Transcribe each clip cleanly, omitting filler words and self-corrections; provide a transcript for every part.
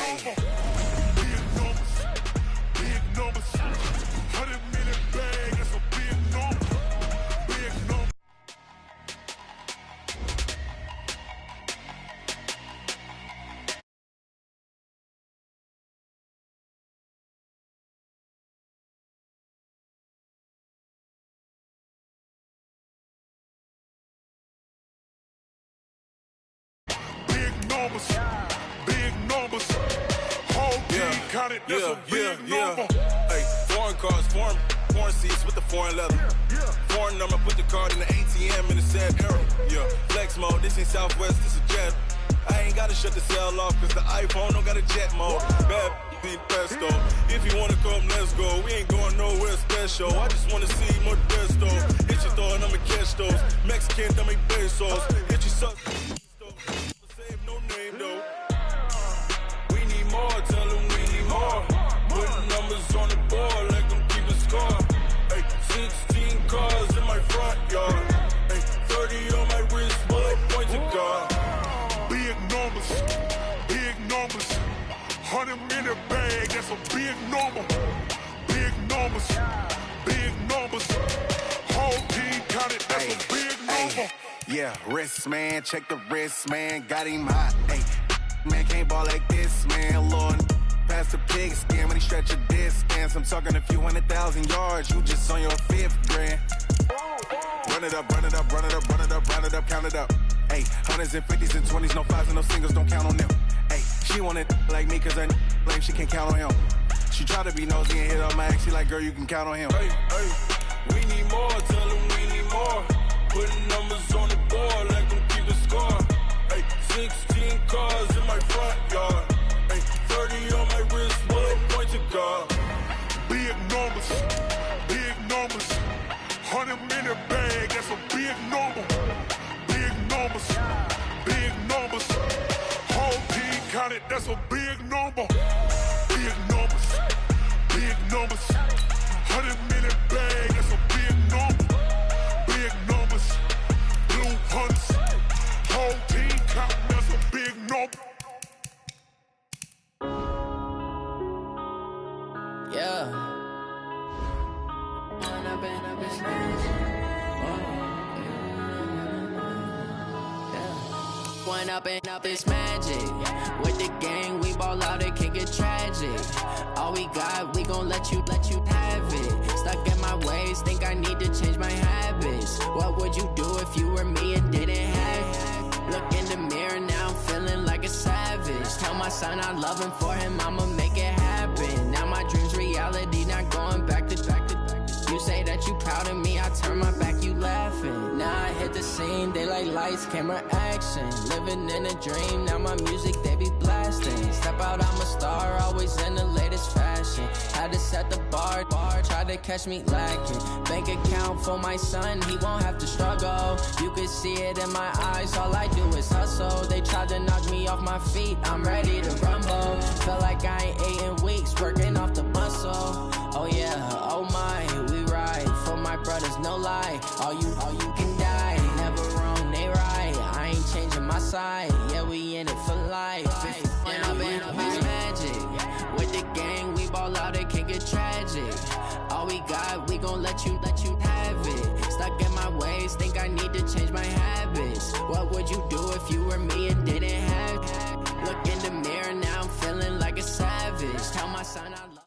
normal. Big numbers, big numbers. 100 million bag, that's a big number. Big number. Big numbers, whole team counted, that's a big number. Hey, foreign cars, foreign seats with the foreign leather. Foreign number, put the card in the ATM in the sad era. Yeah, flex mode, this ain't Southwest, this a jet. I ain't gotta shut the cell off, cause the iPhone don't got a jet mode. Bad being pesto, if you wanna come, let's go. We ain't going nowhere special, I just wanna see more desto. Hit your throw and I'ma catch those. Mexican, dumb me pesos. Hit you suck. No name though. We need more, tell them we need more. Putting numbers on the board like I'm keeping score. Hey, 16 cars in my front yard. Hey, 30 on my wrist, bullet point to God. Big numbers, 100 million bag, that's a big number. Big numbers, whole team counted, that's a big number. Yeah, wrist, man, check the wrist, man, got him hot, ayy. Man, can't ball like this, man, Lord. Pass the pig skin when he stretch a distance. I'm talking a few 100,000 yards, you just on your 5th grand. Run it up, run it up, run it up, run it up, run it up, count it up. Ayy, 100s and 50s and 20s, no 5s and no singles, don't count on them. Ayy, she want it like me, cause her lame, she can't count on him. She try to be nosy and hit on my ex, she like, girl, you can count on him. Hey, we need more, tell them we need more. Putting numbers on the board like I'm keeping score. Hey, 16 cars in my front yard. Hey, 30 on my wrist, bullet point to God. Big numbers, 100 million bag, that's a big number. Big numbers, whole team counted, that's a big number. Big numbers, 100 million bag, that's a big number. Big numbers, blue hunts, whole team counting, that's a big number. Yeah. One up and up is magic. With the gang, we ball out, it can get tragic. All we got, we gon' let you have it. Stuck in my ways, think I need to change my habits. What would you do if you were me and didn't have it? Look in the mirror, now I'm feeling like a savage. Tell my son I love him, for him I'ma make it happen. Now my dream's reality, not going back to. You say that you proud of me, I turn my back, you laughing. Now I hit the scene, they like lights, camera, action. Living in a dream, now my music, they be blasting. Step out, I'm a star, always in the latest fashion. Had to set the bar, try to catch me lacking. Bank account for my son, he won't have to struggle. You could see it in my eyes, all I do is hustle. They tried to knock me off my feet, I'm ready to rumble. Feel like I ain't ate in weeks, working off the muscle. Oh yeah, oh my, we ride for my brothers, no lie. All you can die, never wrong, they right. I ain't changing my side, yeah, we in it for life. And I've been magic. With the gang, we ball out, it can get tragic. All we got, we gon' let you have it. Stuck in my ways, think I need to change my habits. What would you do if you were me and didn't have it? Look in the mirror, now I'm feeling like a savage. Tell my son I love.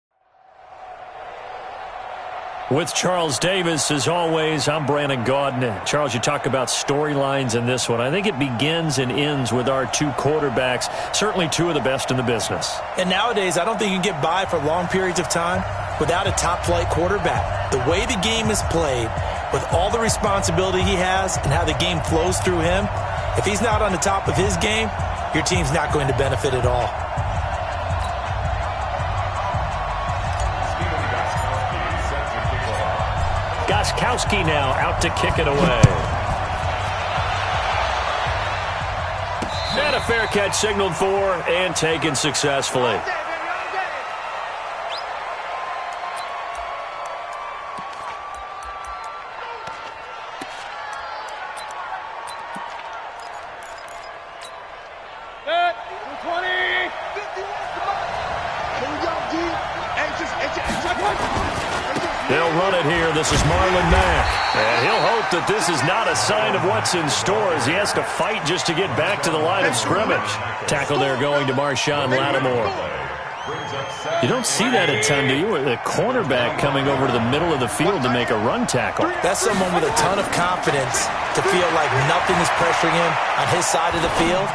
With Charles Davis, as always, I'm Brandon Gaudin. Charles, you talk about storylines in this one. I think it begins and ends with our two quarterbacks, certainly two of the best in the business. And nowadays, I don't think you can get by for long periods of time without a top-flight quarterback. The way the game is played, with all the responsibility he has and how the game flows through him, if he's not on the top of his game, your team's not going to benefit at all. Gostkowski now out to kick it away. And a fair catch signaled for and taken successfully. They'll run it here. This is Marlon Mack. And he'll hope that this is not a sign of what's in store as he has to fight just to get back to the line of scrimmage. Tackle there going to Marshawn Lattimore. You don't see that a ton, do you? The cornerback coming over to the middle of the field to make a run tackle. That's someone with a ton of confidence to feel like nothing is pressuring him on his side of the field.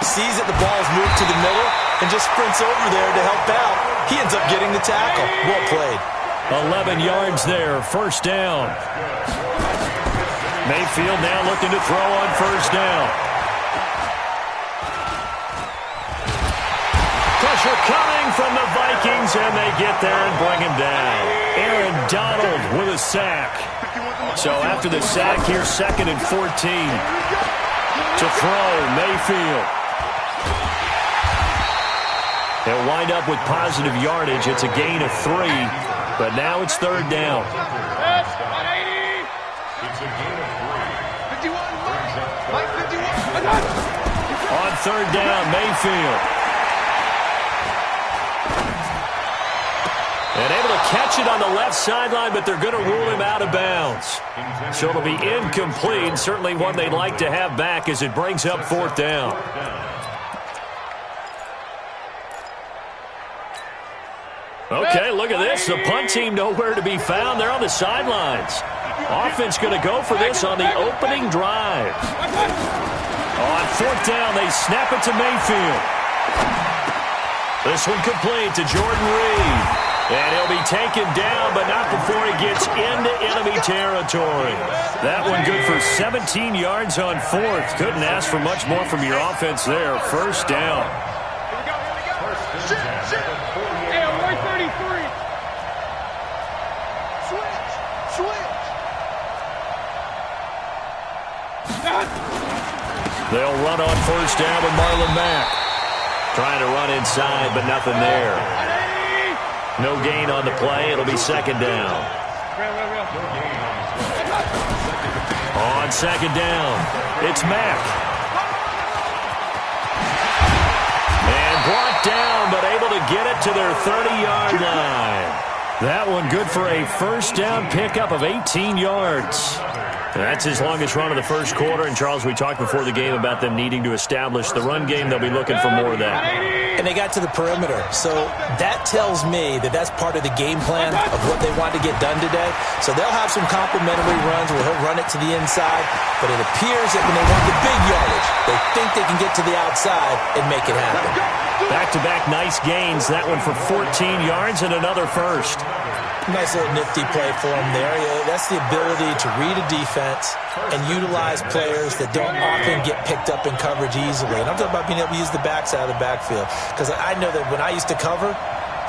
Sees that the ball's moved to the middle and just sprints over there to help out. He ends up getting the tackle. Well played. 11 yards there, first down. Mayfield now looking to throw on first down. Pressure coming from the Vikings, and they get there and bring him down. Aaron Donald with a sack. So after the sack, here's 2nd and 14. To throw, Mayfield. They'll wind up with positive yardage. It's a gain of 3, but now it's 3rd down. On 3rd down, Mayfield. And able to catch it on the left sideline, but they're going to rule him out of bounds. So it'll be incomplete. Certainly one they'd like to have back as it brings up 4th down. Okay, look at this. The punt team nowhere to be found. They're on the sidelines. Offense going to go for this on the opening drive. On 4th down, they snap it to Mayfield. This one complete to Jordan Reed. And he'll be taken down, but not before he gets into enemy territory. That one good for 17 yards on 4th. Couldn't ask for much more from your offense there. 1st down. They'll run on 1st down with Marlon Mack. Trying to run inside, but nothing there. No gain on the play. It'll be 2nd down. On 2nd down, it's Mack. And brought down, but able to get it to their 30-yard line. That one good for a 1st down pickup of 18 yards. That's his longest run of the 1st quarter. And, Charles, we talked before the game about them needing to establish the run game. They'll be looking for more of that. And they got to the perimeter. So that tells me that that's part of the game plan of what they want to get done today. So they'll have some complimentary runs where he'll run it to the inside. But it appears that when they want the big yardage, they think they can get to the outside and make it happen. Back-to-back nice gains. That one for 14 yards and another 1st. Nice little nifty play for him there. Yeah, that's the ability to read a defense and utilize players that don't often get picked up in coverage easily. And I'm talking about being able to use the backside of the backfield. Because I know that when I used to cover,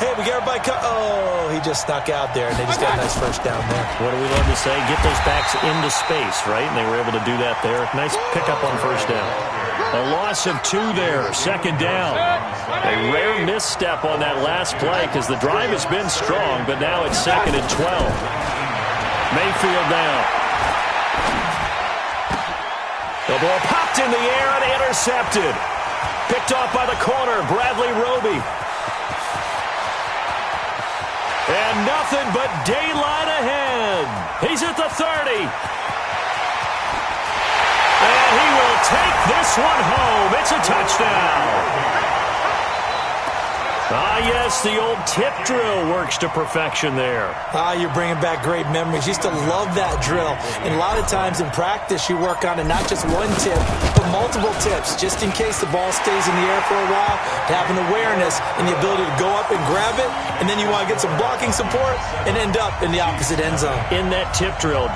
hey, we got everybody oh, he just snuck out there, and they just got a nice 1st down there. What do we love to say? Get those backs into space, right? And they were able to do that there. Nice pickup on 1st down. A loss of 2 there, 2nd down. A rare misstep on that last play because the drive has been strong, but now it's 2nd and 12. Mayfield down. The ball popped in the air and intercepted. Picked off by the corner, Bradley Roby. And nothing but daylight ahead. He's at the 30. And he will take this one home. It's a touchdown. Ah, yes, the old tip drill works to perfection there. Ah, you're bringing back great memories. Used to love that drill. And a lot of times in practice, you work on it, not just one tip, but multiple tips, just in case the ball stays in the air for a while, to have an awareness and the ability to go up and grab it, and then you want to get some blocking support and end up in the opposite end zone. In that tip drill,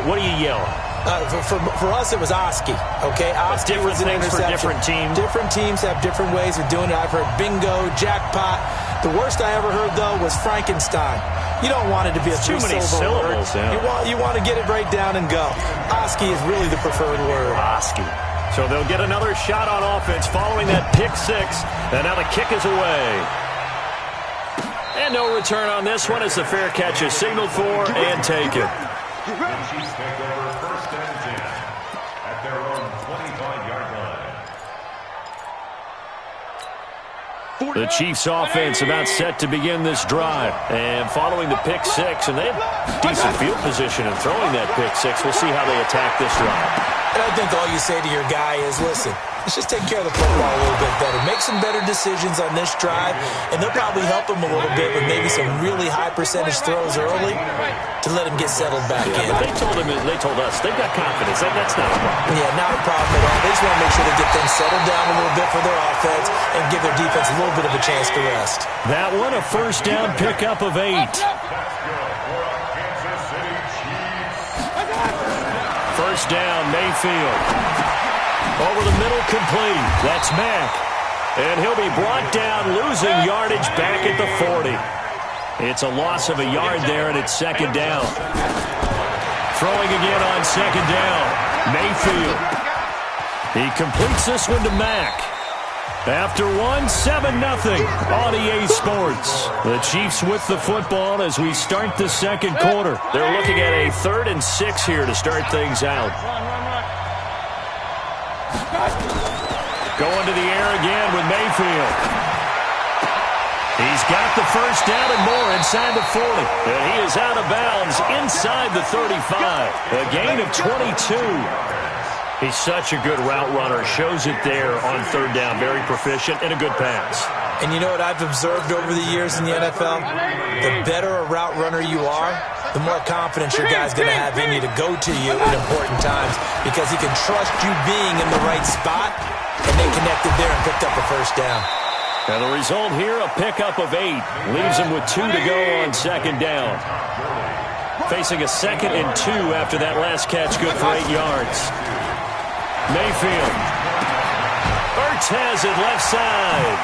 what do you yell? For us, it was Oski, okay? Oski was an interception. For different teams. Different teams have different ways of doing it. I've heard bingo, jackpot. The worst I ever heard, though, was Frankenstein. You don't want it to be a too many syllables. Yeah. You want to get it right down and go. Oski is really the preferred word. Oski. So they'll get another shot on offense following that pick 6. And now the kick is away. And no return on this one as the fair catch is signaled for and taken. The Chiefs offense about set to begin this drive. And following the pick six, and they have decent field position in throwing that pick six. We'll see how they attack this drive. And I think all you say to your guy is, listen, let's just take care of the football a little bit better. Make some better decisions on this drive, and they'll probably help him a little bit with maybe some really high percentage throws early to let him get settled back in. But they told us they've got confidence. That's not a problem. Yeah, not a problem at all. They just want to make sure they get things settled down a little bit for their offense and give their defense a little bit of a chance to rest. That one, a first down pickup of 8. First down, Mayfield. Over the middle, complete. That's Mack. And he'll be brought down, losing yardage back at the 40. It's a loss of a yard there, and it's second down. Throwing again on second down. Mayfield. He completes this one to Mack. After 7-0 on EA Sports. The Chiefs with the football as we start the second quarter. They're looking at a 3rd and 6 here to start things out. Going to the air again with Mayfield. He's got the first down and more inside the 40. And he is out of bounds inside the 35. A gain of 22. He's such a good route runner. Shows it there on third down. Very proficient and a good pass. And you know what I've observed over the years in the NFL? The better a route runner you are, the more confidence your guy's going to have in you to go to you at important times because he can trust you being in the right spot, and they connected there and picked up a first down. And the result here, a pickup of 8. Leaves him with 2 to go on second down. Facing a 2nd and 2 after that last catch, good for 8 yards. Mayfield. Ertz has it left side.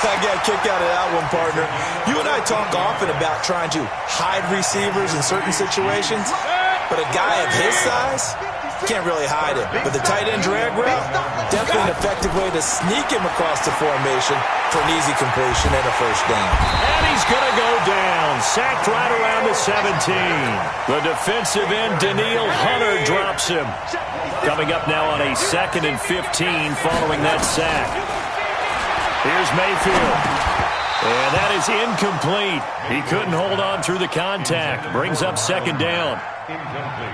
I got a kick out of that one, partner. You and I talk often about trying to hide receivers in certain situations, but a guy of his size can't really hide it. But the tight end drag route, definitely an effective way to sneak him across the formation for an easy completion and a first down. And he's going to go down. Sacked right around the 17. The defensive end, Daniil Hunter, drops him. Coming up now on a 2nd and 15 following that sack. Here's Mayfield. And that is incomplete. He couldn't hold on through the contact. Brings up second down.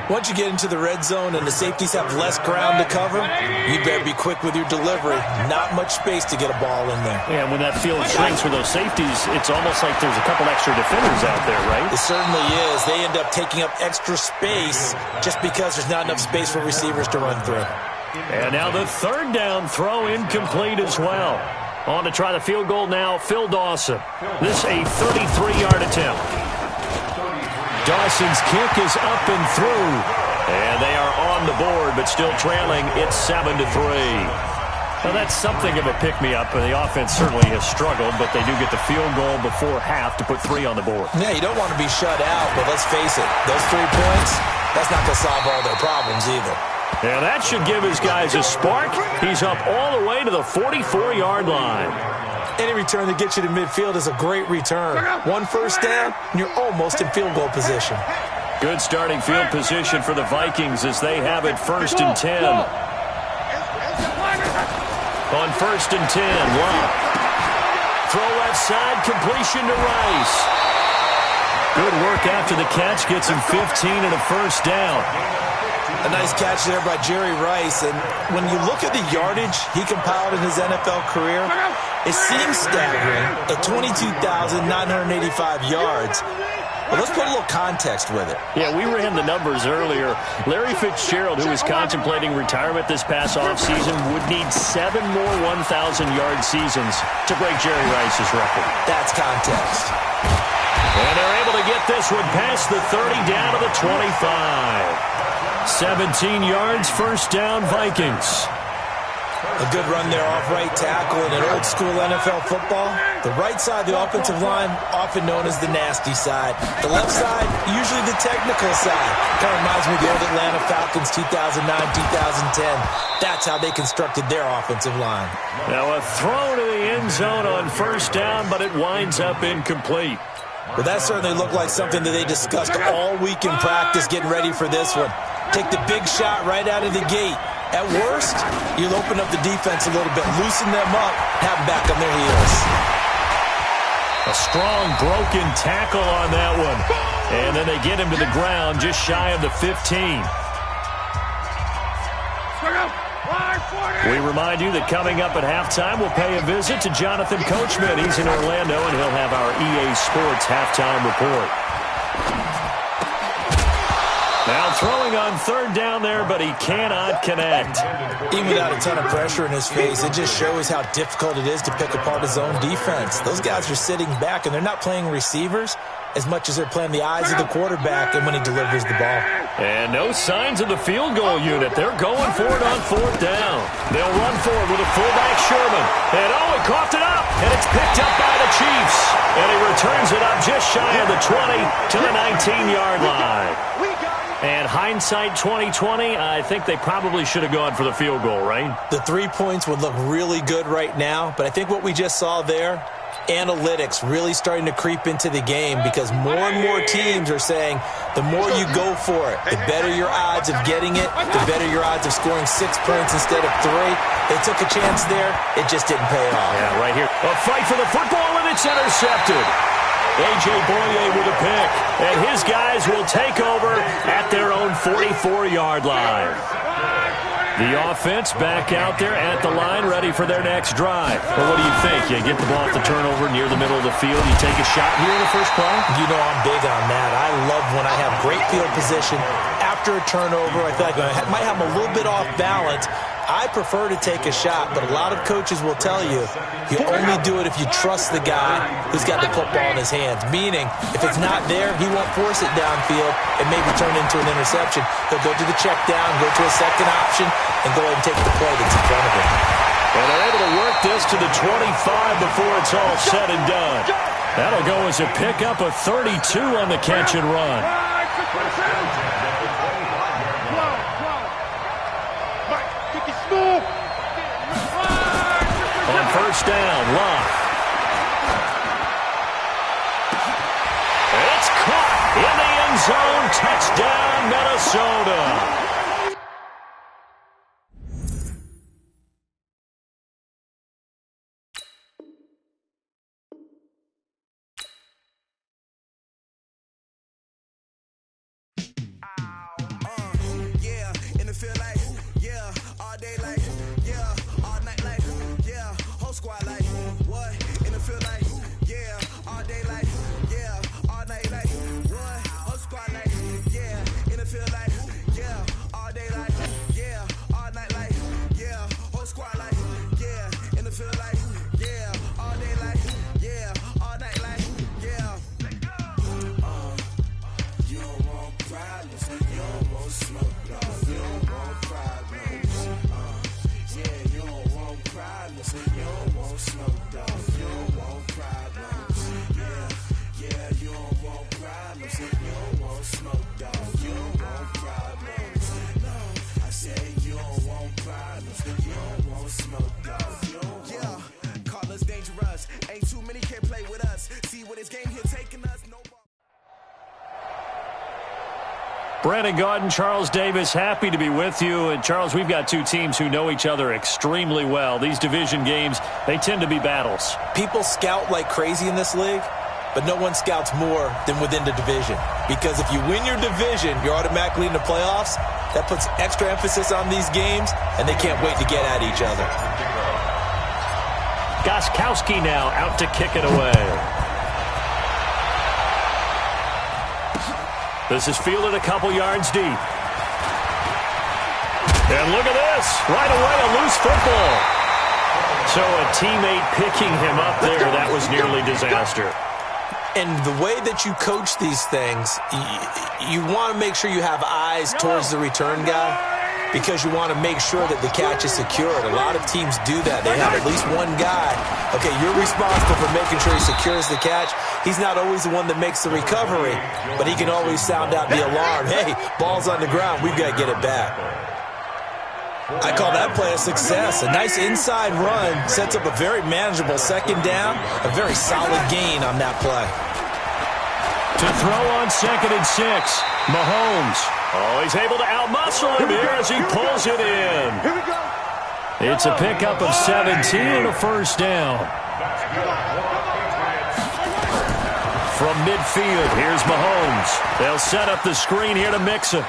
Once you get into the red zone and the safeties have less ground to cover, you better be quick with your delivery. Not much space to get a ball in there. Yeah, when that field shrinks with those safeties, it's almost like there's a couple extra defenders out there, right? It certainly is. They end up taking up extra space just because there's not enough space for receivers to run through. And now the third down throw incomplete as well. On to try the field goal now, Phil Dawson. This a 33-yard attempt. Dawson's kick is up and through. And they are on the board, but still trailing. It's 7-3. Well, that's something of a pick-me-up. The offense certainly has struggled, but they do get the field goal before half to put 3 on the board. Yeah, you don't want to be shut out, but let's face it. Those 3 points, that's not going to solve all their problems either. Yeah, that should give his guys a spark. He's up all the way to the 44-yard line. Any return that gets you to midfield is a great return. 1 first down, and you're almost in field goal position. Good starting field position for the Vikings as they have it 1st and 10. On 1st and 10, Locke. Throw left side, completion to Rice. Good work after the catch, gets him 15 and a first down. A nice catch there by Jerry Rice. And when you look at the yardage he compiled in his NFL career, it seems staggering at 22,985 yards. But let's put a little context with it. Yeah, we ran the numbers earlier. Larry Fitzgerald, who is contemplating retirement this past offseason, would need 7 more 1,000-yard seasons to break Jerry Rice's record. That's context. And they're able to get this one past the 30 down to the 25. 17 yards, first down, Vikings. A good run there off right tackle in an old-school NFL football. The right side of the offensive line, often known as the nasty side. The left side, usually the technical side. Kind of reminds me of the old Atlanta Falcons 2009, 2010. That's how they constructed their offensive line. Now a throw to the end zone on first down, but it winds up incomplete. Well, that certainly looked like something that they discussed all week in practice getting ready for this one. Take the big shot right out of the gate. At worst, you'll open up the defense a little bit, loosen them up, have them back on their heels. A strong broken tackle on that one. And then they get him to the ground just shy of the 15. We remind you that coming up at halftime, we'll pay a visit to Jonathan Coachman. He's in Orlando, and he'll have our EA Sports halftime report. Now throwing on third down there, but he cannot connect. Even without a ton of pressure in his face, it just shows how difficult it is to pick apart his own defense. Those guys are sitting back, and they're not playing receivers as much as they're playing the eyes of the quarterback and when he delivers the ball. And no signs of the field goal unit. They're going for it on fourth down. They'll run forward with a fullback, Sherman. And he coughed it up, and it's picked up by the Chiefs. And he returns it up just shy of the 20 to the 19-yard line. And hindsight 2020, I think they probably should have gone for the field goal, right? The 3 points would look really good right now, but I think what we just saw there, analytics really starting to creep into the game because more and more teams are saying the more you go for it, the better your odds of getting it, the better your odds of scoring 6 points instead of 3. They took a chance there. It just didn't pay off. Yeah, right here. A fight for the football, and it's intercepted. A.J. Boye with a pick, and his guys will take over at their own 44-yard line. The offense back out there at the line, ready for their next drive. Well, what do you think? You get the ball off the turnover near the middle of the field, you take a shot here in the first play? You know I'm big on that. I love when I have great field position. After a turnover, I feel like I might have them a little bit off balance. I prefer to take a shot, but a lot of coaches will tell you you only do it if you trust the guy who's got the football in his hands. Meaning, if it's not there, he won't force it downfield and maybe turn it into an interception. He'll go to the check down, go to a second option, and go ahead and take the play that's in front of him. And they're able to work this to the 25 before it's all said and done. That'll go as a pickup of 32 on the catch and run. On first down, Locke. It's caught in the end zone. Touchdown, Minnesota. Brandon Gaudin, Charles Davis, happy to be with you. And, Charles, we've got two teams who know each other extremely well. These division games, they tend to be battles. People scout like crazy in this league, but no one scouts more than within the division. Because if you win your division, you're automatically in the playoffs. That puts extra emphasis on these games, and they can't wait to get at each other. Gostkowski now out to kick it away. This is fielded a couple yards deep. And look at this. Right away, a loose football. So a teammate picking him up there, that was nearly disaster. And the way that you coach these things, you want to make sure you have eyes towards the return guy because you want to make sure that the catch is secured. A lot of teams do that. They have at least one guy. Okay, you're responsible for making sure he secures the catch. He's not always the one that makes the recovery, but he can always sound out the alarm. Hey, ball's on the ground. We've got to get it back. I call that play a success. A nice inside run sets up a very manageable second down, a very solid gain on that play. To throw on 2nd and 6, Mahomes Oh, he's able to outmuscle him here as he pulls it in. It's a pickup of 17 and a first down. From midfield, here's Mahomes. They'll set up the screen here to Mixon.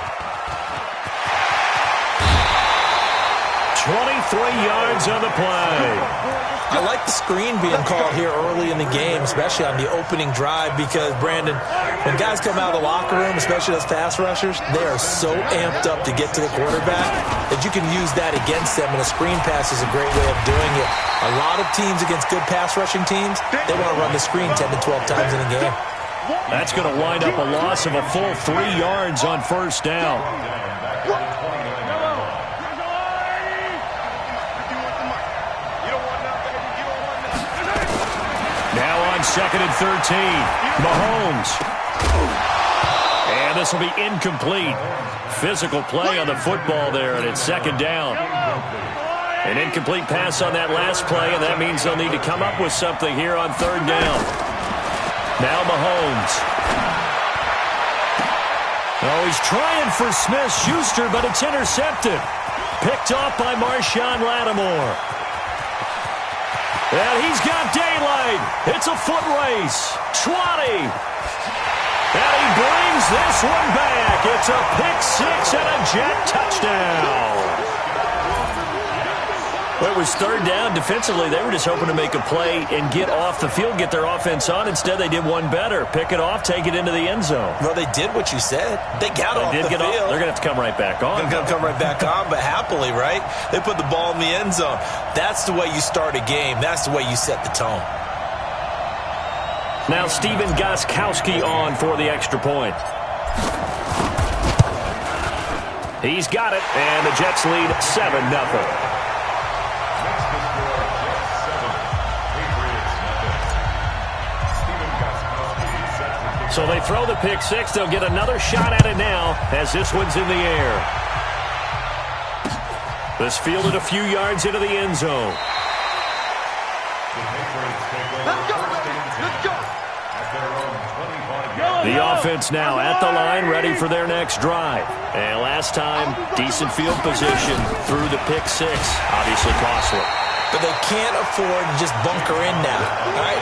23 yards on the play. I like the screen being called here early in the game, especially on the opening drive, because, Brandon, when guys come out of the locker room, especially those pass rushers, they are so amped up to get to the quarterback that you can use that against them, and a screen pass is a great way of doing it. A lot of teams against good pass rushing teams, they want to run the screen 10 to 12 times in a game. That's going to wind up a loss of a full 3 yards on first down. Now on 2nd and 13, Mahomes. And this will be incomplete. Physical play on the football there, and it's 2nd down. An incomplete pass on that last play, and that means they'll need to come up with something here on 3rd down. Now Mahomes. Oh, he's trying for Smith-Schuster, but it's intercepted. Picked off by Marshawn Lattimore. And he's got daylight. It's a foot race. 20. And he brings this one back. It's a pick-6 and a Jet touchdown. Well, it was 3rd down. Defensively, they were just hoping to make a play and get off the field, get their offense on. Instead, they did one better. Pick it off, take it into the end zone. Well, they did what you said. They got off the field. They're going to have to come right back on. They're going to come right back on, but happily, right? They put the ball in the end zone. That's the way you start a game. That's the way you set the tone. Now Stephen Gostkowski on for the extra point. He's got it, and the Jets lead 7-0. So they throw the pick-6. They'll get another shot at it now as this one's in the air. This fielded a few yards into the end zone. The offense now at the line, ready for their next drive. And last time, decent field position through the pick-6. Obviously costly. But they can't afford to just bunker in now. All right?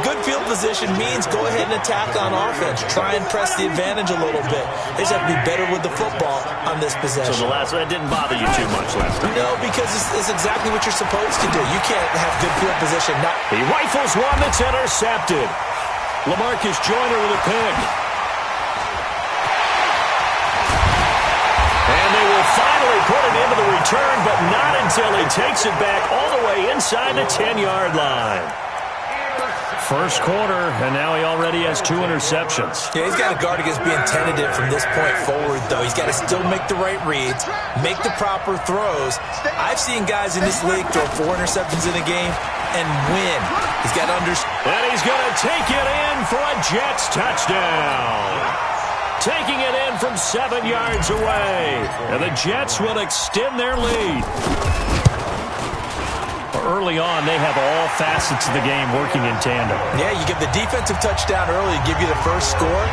Good field position means go ahead and attack on offense. Try and press the advantage a little bit. They just have to be better with the football on this possession. So that didn't bother you too much last time? No, because it's exactly what you're supposed to do. You can't have good field position. He rifles one that's intercepted. LaMarcus Joyner with a pick. And they will finally put it into the return, but not until he takes it back all the way inside the 10-yard line. First quarter, and now he already has 2 interceptions. Yeah, he's got to guard against being tentative from this point forward, though. He's got to still make the right reads, make the proper throws. I've seen guys in this league throw 4 interceptions in a game and win. He's got to understand. And he's going to take it in for a Jets touchdown. Taking it in from 7 yards away. And the Jets will extend their lead. Early on, they have all facets of the game working in tandem. Yeah, you give the defensive touchdown early, give you the first score,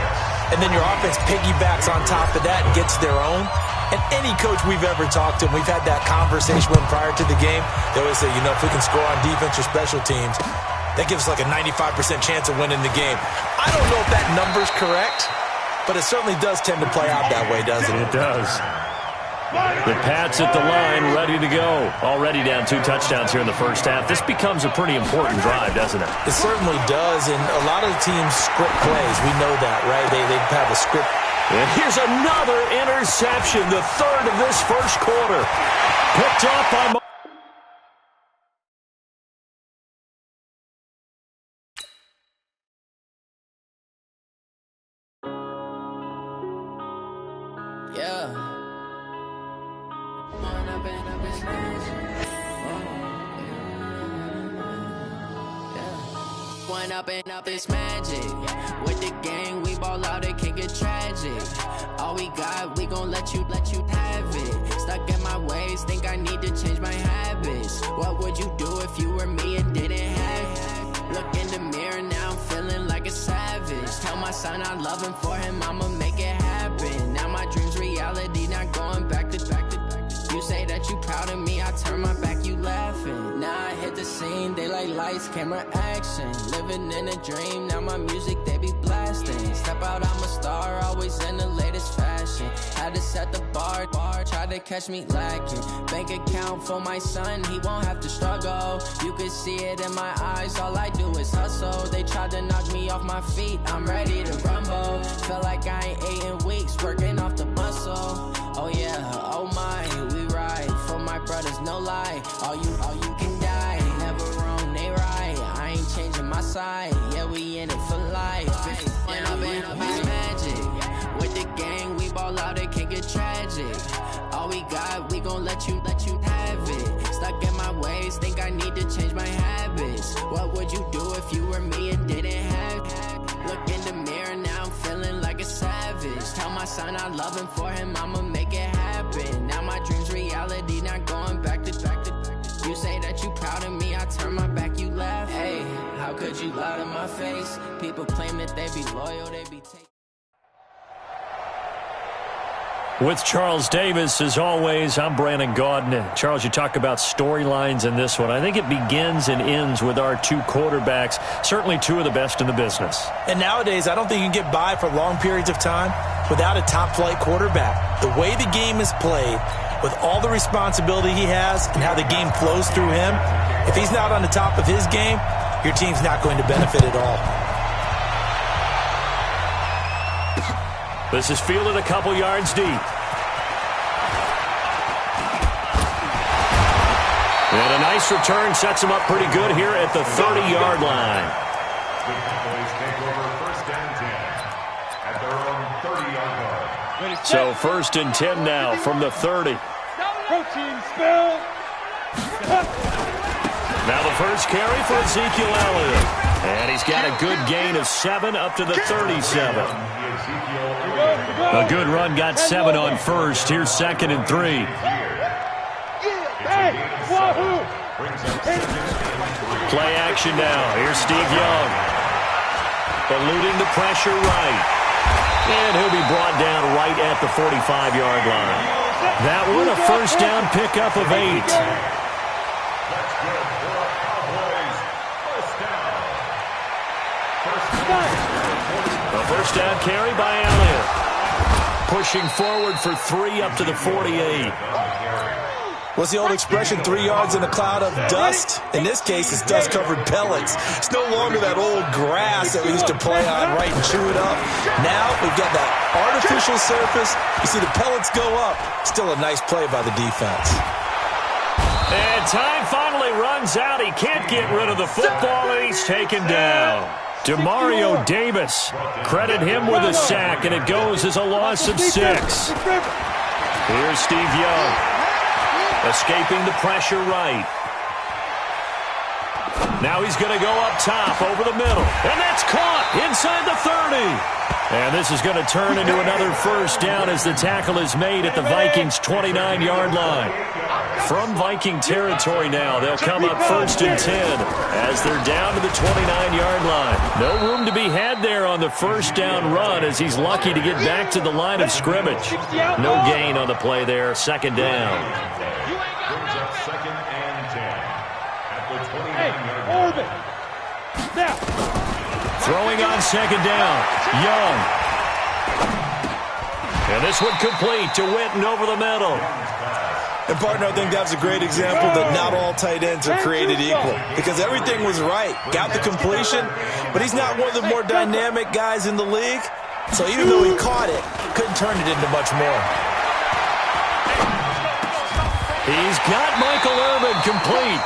and then your offense piggybacks on top of that and gets their own. And any coach we've ever talked to, and we've had that conversation with them prior to the game, they always say, you know, if we can score on defense or special teams, that gives us like a 95% chance of winning the game. I don't know if that number's correct, but it certainly does tend to play out that way, doesn't it? It does. The Pats at the line, ready to go. Already down 2 touchdowns here in the first half. This becomes a pretty important drive, doesn't it? It certainly does, and a lot of the teams script plays. We know that, right? They have a script. And here's another interception, the 3rd of this first quarter. Picked off by... Yeah. One up and up is magic. With the gang, we ball out, it can get tragic. All we got, we gon' let you have it. Stuck in my ways, think I need to change my habits. What would you do if you were me and didn't have it? Look in the mirror, now I'm feeling like a savage. Tell my son I love him, for him I'ma make it happen. Now my dreams reality. turn my back, you laughing. Now I hit the scene, they like lights, camera, action. Living in a dream, now my music, they be blasting. Step out, I'm a star, always in the latest fashion. Had to set the bar, try to catch me lacking. Bank account for my son, he won't have to struggle. You can see it in my eyes, all I do is hustle. They tried to knock me off my feet, I'm ready to rumble. Feel like I ain't ate in weeks, working off the muscle. Oh yeah, oh my, we ride for my brothers, no lie. All you can die, never wrong, they right. I ain't changing my side, yeah, we in it for life. And I've been magic with the gang, we ball out, it can get tragic. All we got, we gon' let you have it. Stuck in my ways, think I need to change my habits. What would you do if you were me and didn't have it? Look in the mirror, now I'm feeling like a savage. Tell my son I love him, for him I'ma make it happen. Now my dream's reality, not going back to. You say that you proud of me, I turn my back, you laugh. Hey, how could you lie to my face? People claim that they be loyal, they be taking. With Charles Davis, as always, I'm Brandon Gaudin. Charles, you talk about storylines in this one. I think it begins and ends with our two quarterbacks, certainly two of the best in the business. And nowadays, I don't think you can get by for long periods of time without a top-flight quarterback. The way the game is played, with all the responsibility he has and how the game flows through him, if he's not on the top of his game, your team's not going to benefit at all. This is fielded a couple yards deep. And a nice return sets him up pretty good here at the 30-yard line. The Cowboys take over first and 10 at their own 30-yard line. So first and 10 now from the 30. Protein spill. Now the first carry for Ezekiel Elliott. And he's got a good gain of 7 up to the 37. A good run got 7 on first. Here's second and 3. Play action now. Here's Steve Young. Eluding the pressure right. And he'll be brought down right at the 45-yard line. That one, a first down pickup of 8. A first down carry by Elliott. Pushing forward for 3 up to the 48. What's the old expression, 3 yards in a cloud of dust? In this case, it's dust-covered pellets. It's no longer that old grass that we used to play on, right, and chew it up. Now we've got that artificial surface. You see the pellets go up. Still a nice play by the defense. And time finally runs out. He can't get rid of the football, and he's taken down. Demario Davis, credit him with a sack, and it goes as a loss of 6. Here's Steve Young, escaping the pressure right. Now he's going to go up top over the middle, and that's caught inside the 30. And this is going to turn into another first down as the tackle is made at the Vikings' 29-yard line. From Viking territory now, they'll come up first and 10 as they're down to the 29-yard line. No room to be had there on the first down run as he's lucky to get back to the line of scrimmage. No gain on the play there, second down. Brings up second and 10 at the 29-yard line. Throwing on second down, Young. And this one complete to Witten over the middle. And, partner, I think that's a great example that not all tight ends are created equal, because everything was right. Got the completion, but he's not one of the more dynamic guys in the league. So even though he caught it, couldn't turn it into much more. He's got Michael Irvin complete.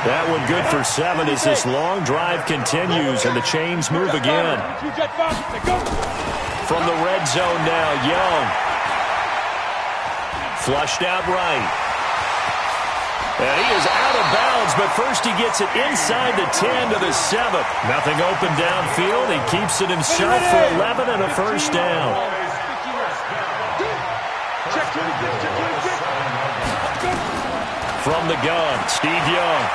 That one good for 7 as this long drive continues and the chains move again. From the red zone now, Young. Flushed out right. And he is out of bounds, but first he gets it inside the 10 to the 7. Nothing open downfield. He keeps it himself for 11 and a first down. From the gun, Steve Young.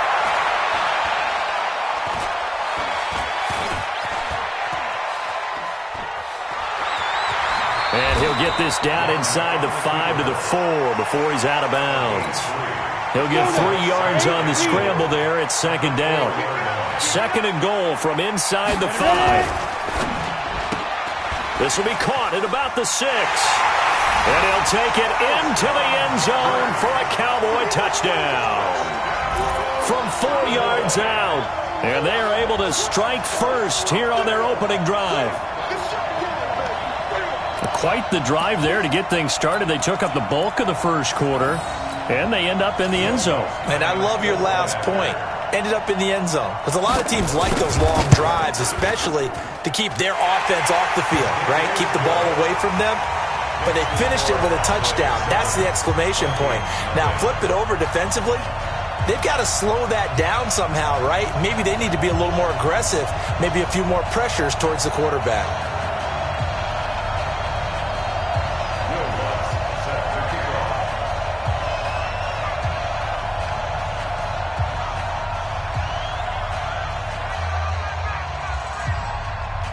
And he'll get this down inside the 5 to the 4 before he's out of bounds. He'll get 3 yards on the scramble there. It's second down. Second and goal from inside the 5. This will be caught at about the 6. And he'll take it into the end zone for a Cowboy touchdown. From 4 yards out. And they are able to strike first here on their opening drive. Quite the drive there to get things started. They took up the bulk of the first quarter, and they end up in the end zone. And I love your last point. Ended up in the end zone. Because a lot of teams like those long drives, especially to keep their offense off the field, right? Keep the ball away from them. But they finished it with a touchdown. That's the exclamation point. Now, flip it over defensively. They've got to slow that down somehow, right? Maybe they need to be a little more aggressive. Maybe a few more pressures towards the quarterback.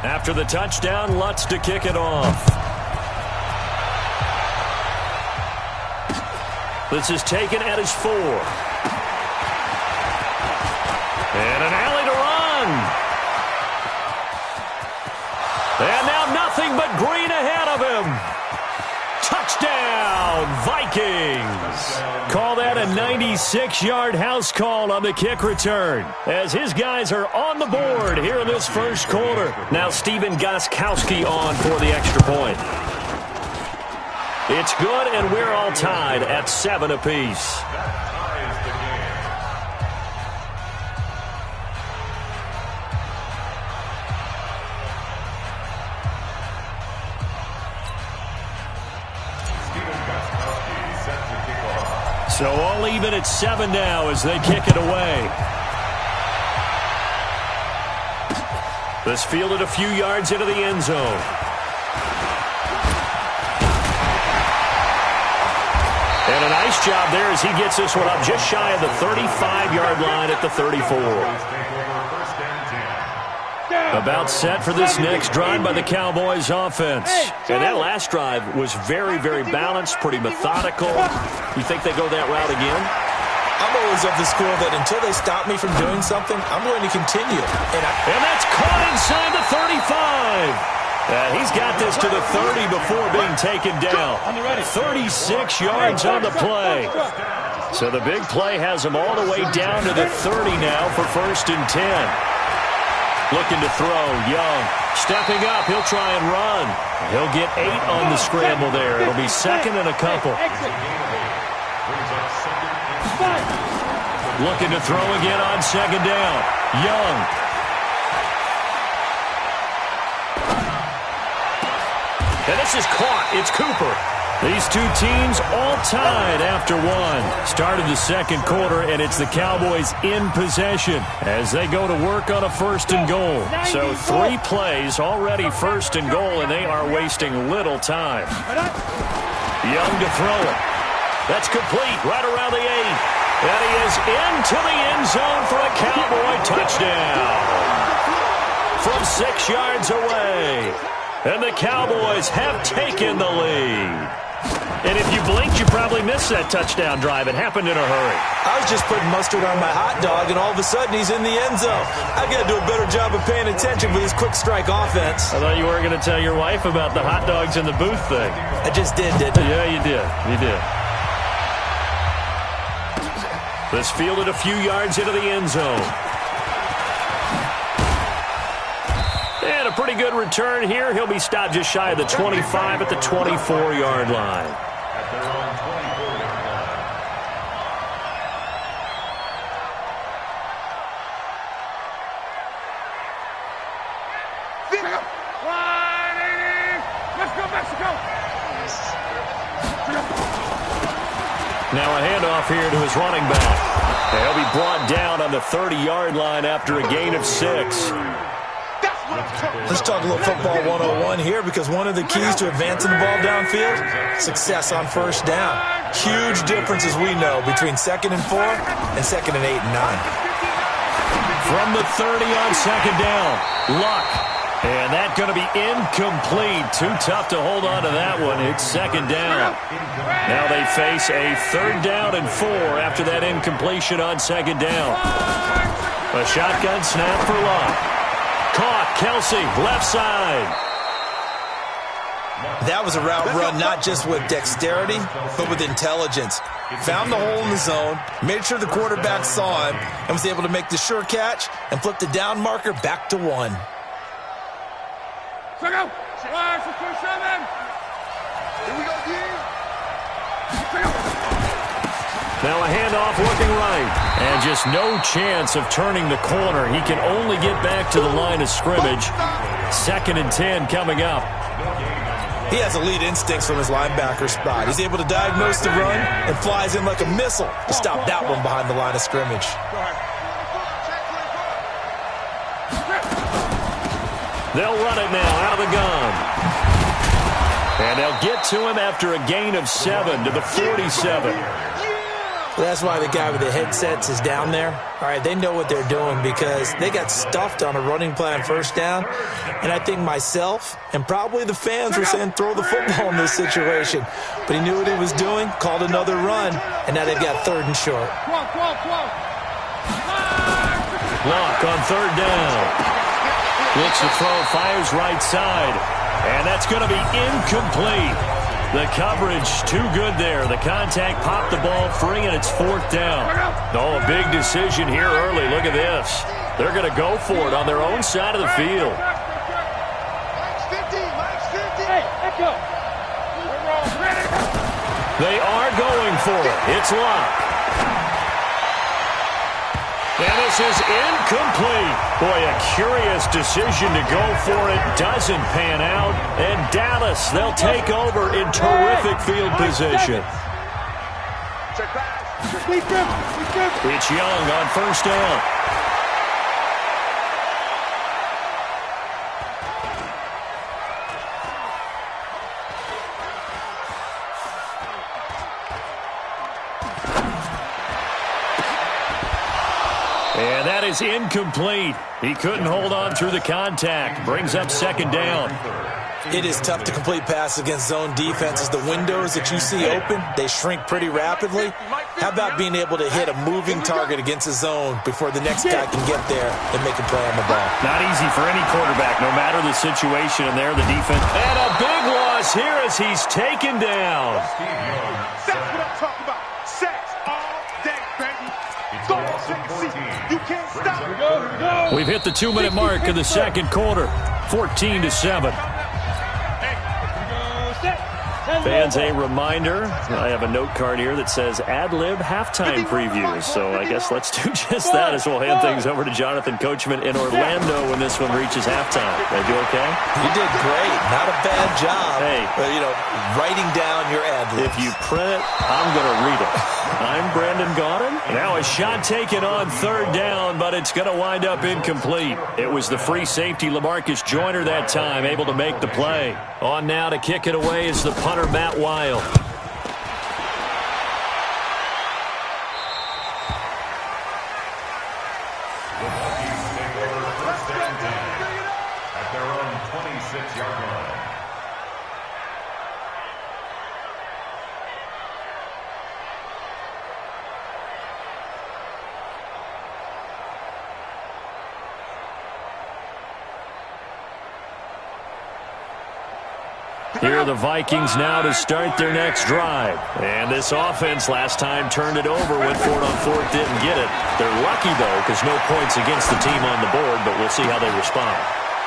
After the touchdown, Lutz to kick it off. This is taken at his 4. And an alley to run. And now nothing but green ahead of him. Touchdown, Vikings. Call that a 96-yard house call on the kick return, as his guys are on the board here in this first quarter. Now Steven Gostkowski on for the extra point. It's good, and we're all tied at 7 apiece. So all even at 7 now as they kick it away. This fielded a few yards into the end zone. And a nice job there as he gets this one up just shy of the 35-yard line at the 34. About set for this next drive by the Cowboys offense. And that last drive was very, very balanced, pretty methodical. You think they go that route again? I'm always of the school that until they stop me from doing something, I'm going to continue. And that's caught inside the 35. He's got this to the 30 before being taken down. 36 yards on the play. So the big play has him all the way down to the 30 now for 1st and 10. Looking to throw, Young. Stepping up, he'll try and run. He'll get 8 on the scramble there. It'll be second and a couple. Looking to throw again on second down. Young. And this is caught. It's Cooper. These two teams all tied after 1. Started the second quarter, and it's the Cowboys in possession as they go to work on a 1st and goal. So 3 plays already 1st and goal, and they are wasting little time. Young to throw it. That's complete right around the 8. And he is into the end zone for a Cowboy touchdown. From 6 yards away. And the Cowboys have taken the lead. And if you blinked, you probably missed that touchdown drive. It happened in a hurry. I was just putting mustard on my hot dog, and all of a sudden he's in the end zone. I've got to do a better job of paying attention with this quick strike offense. I thought you weren't going to tell your wife about the hot dogs in the booth thing. I just did, didn't I? Yeah, you did. You did. This fielded a few yards into the end zone. And a pretty good return here. He'll be stopped just shy of the 25 at the 24-yard line. Now a handoff here to his running back. He'll be brought down on the 30-yard line after a gain of 6. Let's talk a little football 101 here, because one of the keys to advancing the ball downfield, success on 1st down. Huge difference, as we know, between 2nd and 4 and 2nd and 8 and 9. From the 30 on 2nd down, Luck. And that's going to be incomplete. Too tough to hold on to that one. It's second down. Now they face a 3rd down and 4 after that incompletion on second down. A shotgun snap for Love. Caught. Kelsey, left side. That was a route run not just with dexterity, but with intelligence. Found the hole in the zone, made sure the quarterback saw him, and was able to make the sure catch and flip the down marker back to 1. Check out. Flash for 27. Here we go, Now a handoff looking right. And just no chance of turning the corner. He can only get back to the line of scrimmage. 2nd and 10 coming up. He has elite instincts from his linebacker spot. He's able to diagnose the run and flies in like a missile to stop that one behind the line of scrimmage. They'll run it now out of the gun. And they'll get to him after a gain of 7 to the 47. That's why the guy with the headsets is down there. All right, they know what they're doing because they got stuffed on a running play on 1st down. And I think myself and probably the fans were saying throw the football in this situation. But he knew what he was doing, called another run, and now they've got 3rd and short. Lock on 3rd down. Looks to throw, fires right side. And that's going to be incomplete. The coverage too good there. The contact popped the ball free, and it's 4th down. Oh, a big decision here early. Look at this. They're going to go for it on their own side of the field. They are going for it. It's locked. And this is incomplete. Boy, a curious decision to go for it. Doesn't pan out. And Dallas, they'll take over in terrific field position. It's Young on 1st down. And that is incomplete. He couldn't hold on through the contact. Brings up 2nd down. It is tough to complete passes against zone defenses. The windows that you see open, they shrink pretty rapidly. How about being able to hit a moving target against a zone before the next guy can get there and make a play on the ball? Not easy for any quarterback, no matter the situation. And there, the defense. And a big loss here as he's taken down. That's what I'm talking about. Sacks all day, baby. Go you can't stop. We've hit the 2-minute mark of the 2nd quarter. 14-7. Fans, a reminder, I have a note card here that says ad-lib halftime previews. So I guess let's do just that as we'll hand things over to Jonathan Coachman in Orlando when this one reaches halftime. Did I do okay? You did great. Not a bad job. Hey. But, writing down your ad-libs. If you print it, I'm going to read it. I'm Brandon Gaudin. Now a shot taken on 3rd down, but it's going to wind up incomplete. It was the free safety, LaMarcus Joyner, that time, able to make the play. On now to kick it away is the punter, Matt Wild. The Vikings take over 1st and 10 at their own 26-yard line. Here are the Vikings now to start their next drive. And this offense last time turned it over, went for it on 4th, didn't get it. They're lucky, though, because no points against the team on the board, but we'll see how they respond.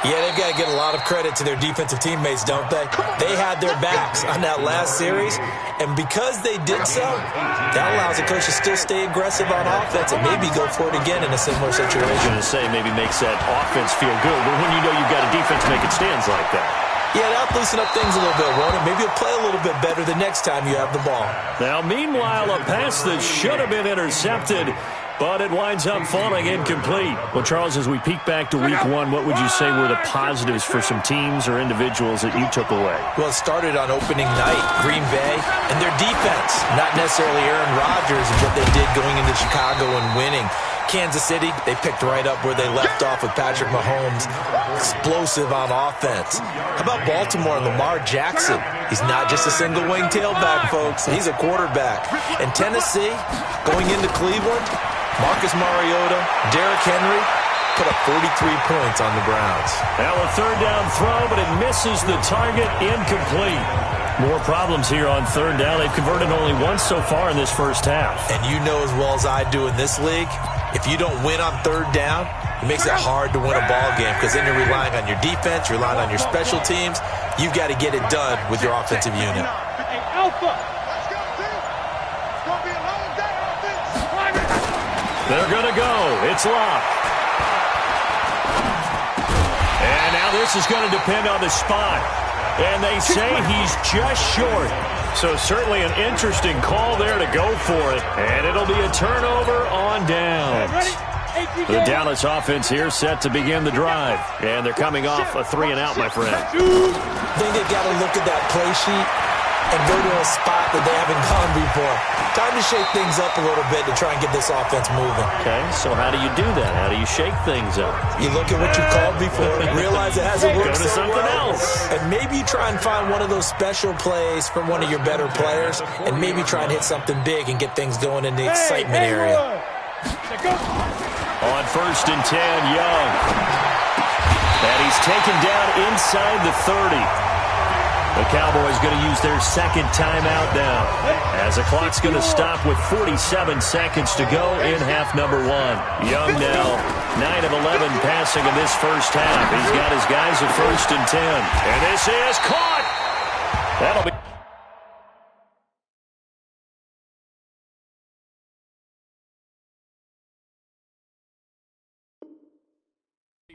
Yeah, they've got to get a lot of credit to their defensive teammates, don't they? They had their backs on that last series, and because they did so, that allows the coach to still stay aggressive on offense and maybe go for it again in a similar situation. I was going to say maybe makes that offense feel good, but when you know you've got a defense making stands like that. Yeah, that'll loosen up things a little bit, won't it? Maybe you'll play a little bit better the next time you have the ball. Now, meanwhile, a pass that should have been intercepted, but it winds up falling incomplete. Well, Charles, as we peek back to week 1, what would you say were the positives for some teams or individuals that you took away? Well, it started on opening night, Green Bay, and their defense. Not necessarily Aaron Rodgers and what they did going into Chicago and winning. Kansas City, they picked right up where they left off with Patrick Mahomes. Explosive on offense. How about Baltimore and Lamar Jackson? He's not just a single wing tailback, folks. He's a quarterback. And Tennessee, going into Cleveland, Marcus Mariota, Derrick Henry, put up 43 points on the Browns. Now a third down throw, but it misses the target, incomplete. More problems here on third down. They've converted only once so far in this first half. And you know as well as I do in this league, if you don't win on third down, it makes it hard to win a ball game because then you're relying on your defense, you're relying on your special teams. You've got to get it done with your offensive unit. They're going to go. It's locked. And now this is going to depend on the spot. And they say he's just short. So certainly an interesting call there to go for it. And it'll be a turnover on downs. The Dallas offense here set to begin the drive. And they're coming off a 3-and-out, my friend. I think they've got to look at that play sheet and go to a spot that they haven't gone before. Time to shake things up a little bit to try and get this offense moving. Okay, so how do you do that? How do you shake things up? You look at what you called before, realize it hasn't worked so something well. else. And maybe you try and find one of those special plays from one of your better players, and maybe try and hit something big and get things going in the excitement area. On 1st and 10, Young. And he's taken down inside the 30. The Cowboys going to use their second timeout now, as the clock's going to stop with 47 seconds to go in half number 1. Young now 9 of 11 passing in this first half. He's got his guys at 1st and 10. And this is caught. That'll be...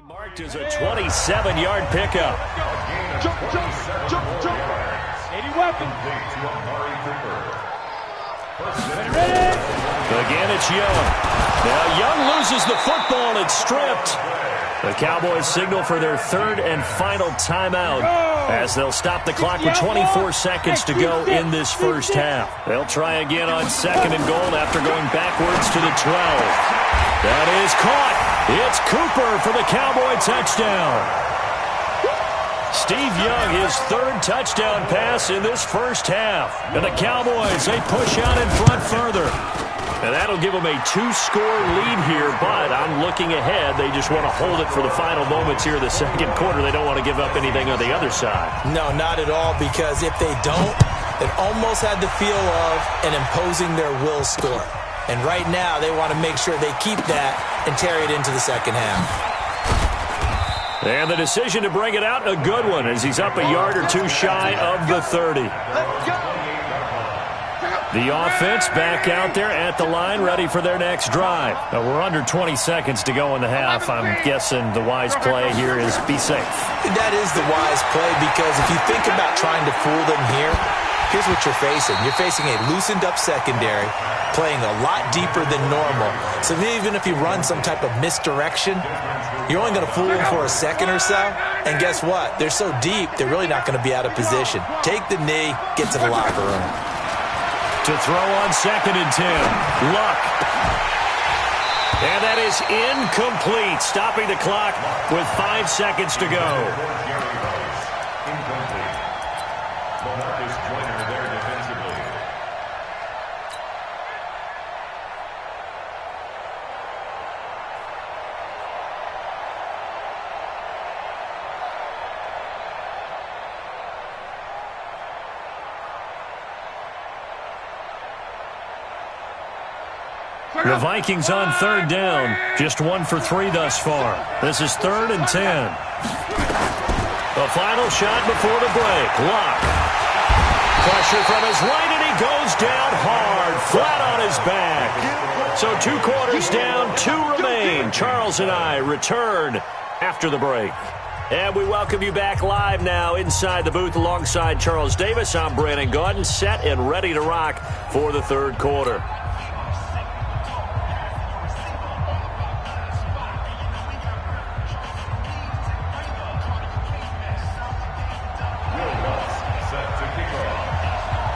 marked as a 27-yard pickup. Jump. 80 weapons. Again, it's Young. Now Young loses the football. It's stripped. The Cowboys signal for their third and final timeout as they'll stop the clock with 24 seconds to go in this first half. They'll try again on 2nd and goal after going backwards to the 12. That is caught. It's Cooper for the Cowboy touchdown. Steve Young, his 3rd touchdown pass in this first half. And the Cowboys, they push out in front further. And that'll give them a 2-score lead here, but I'm looking ahead. They just want to hold it for the final moments here in the second quarter. They don't want to give up anything on the other side. No, not at all, because if they don't, it almost had the feel of an imposing their will score. And right now, they want to make sure they keep that and carry it into the second half. And the decision to bring it out, a good one, as he's up a yard or two shy of the 30. The offense back out there at the line, ready for their next drive. Now, we're under 20 seconds to go in the half. I'm guessing the wise play here is be safe. That is the wise play, because if you think about trying to fool them here, here's what you're facing. You're facing a loosened-up secondary, playing a lot deeper than normal. So even if you run some type of misdirection, you're only going to fool them for a second or so. And guess what? They're so deep, they're really not going to be out of position. Take the knee, get to the locker room. To throw on 2nd and 10. Luck. And that is incomplete, stopping the clock with 5 seconds to go. The Vikings on 3rd down. Just 1 for 3 thus far. This is 3rd and 10. The final shot before the break. Luck. Pressure from his right, and he goes down hard, flat on his back. So 2 quarters down, 2 remain. Charles and I return after the break. And we welcome you back live now inside the booth alongside Charles Davis. I'm Brandon Gaudin, set and ready to rock for the 3rd quarter.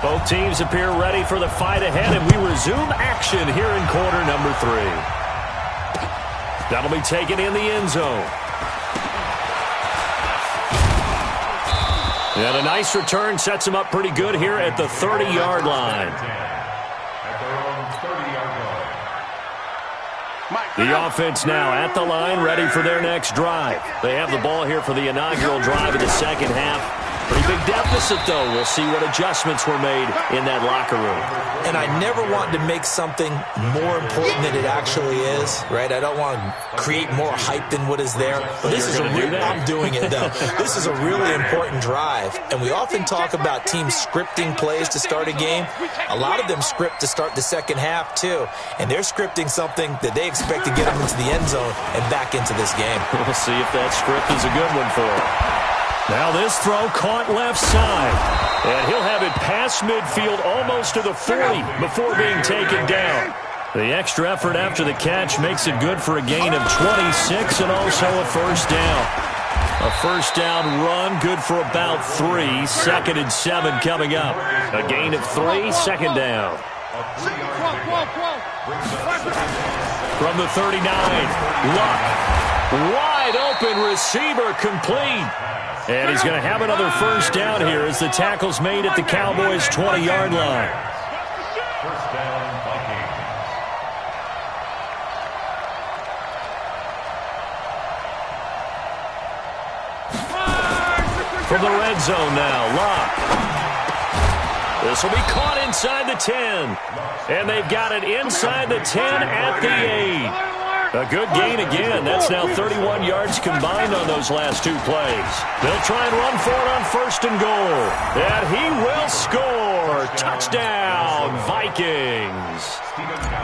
Both teams appear ready for the fight ahead, and we resume action here in quarter number 3. That'll be taken in the end zone. And a nice return sets him up pretty good here at the 30-yard line. The offense now at the line, ready for their next drive. They have the ball here for the inaugural drive of the second half. Pretty big deficit, though. We'll see what adjustments were made in that locker room. And I never want to make something more important than it actually is, right? I don't want to create more hype than what is there. But this is I'm doing it, though. This is a really important drive. And we often talk about teams scripting plays to start a game. A lot of them script to start the second half, too. And they're scripting something that they expect to get them into the end zone and back into this game. We'll see if that script is a good one for them. Now this throw caught left side. And he'll have it past midfield almost to the 40 before being taken down. The extra effort after the catch makes it good for a gain of 26 and also a first down. A first down run, good for about 3. 2nd and 7 coming up. A gain of 3, second down. From the 39, Luck. Wide open receiver, complete. And he's going to have another first down here as the tackle's made at the Cowboys' 20-yard line. First down, Vikings. From the red zone now, Luck. This will be caught inside the 10. And they've got it inside the 10 at the 8. A good gain again. That's now 31 yards combined on those last 2 plays. They'll try and run for it on 1st and goal. And he will score. Touchdown, Vikings.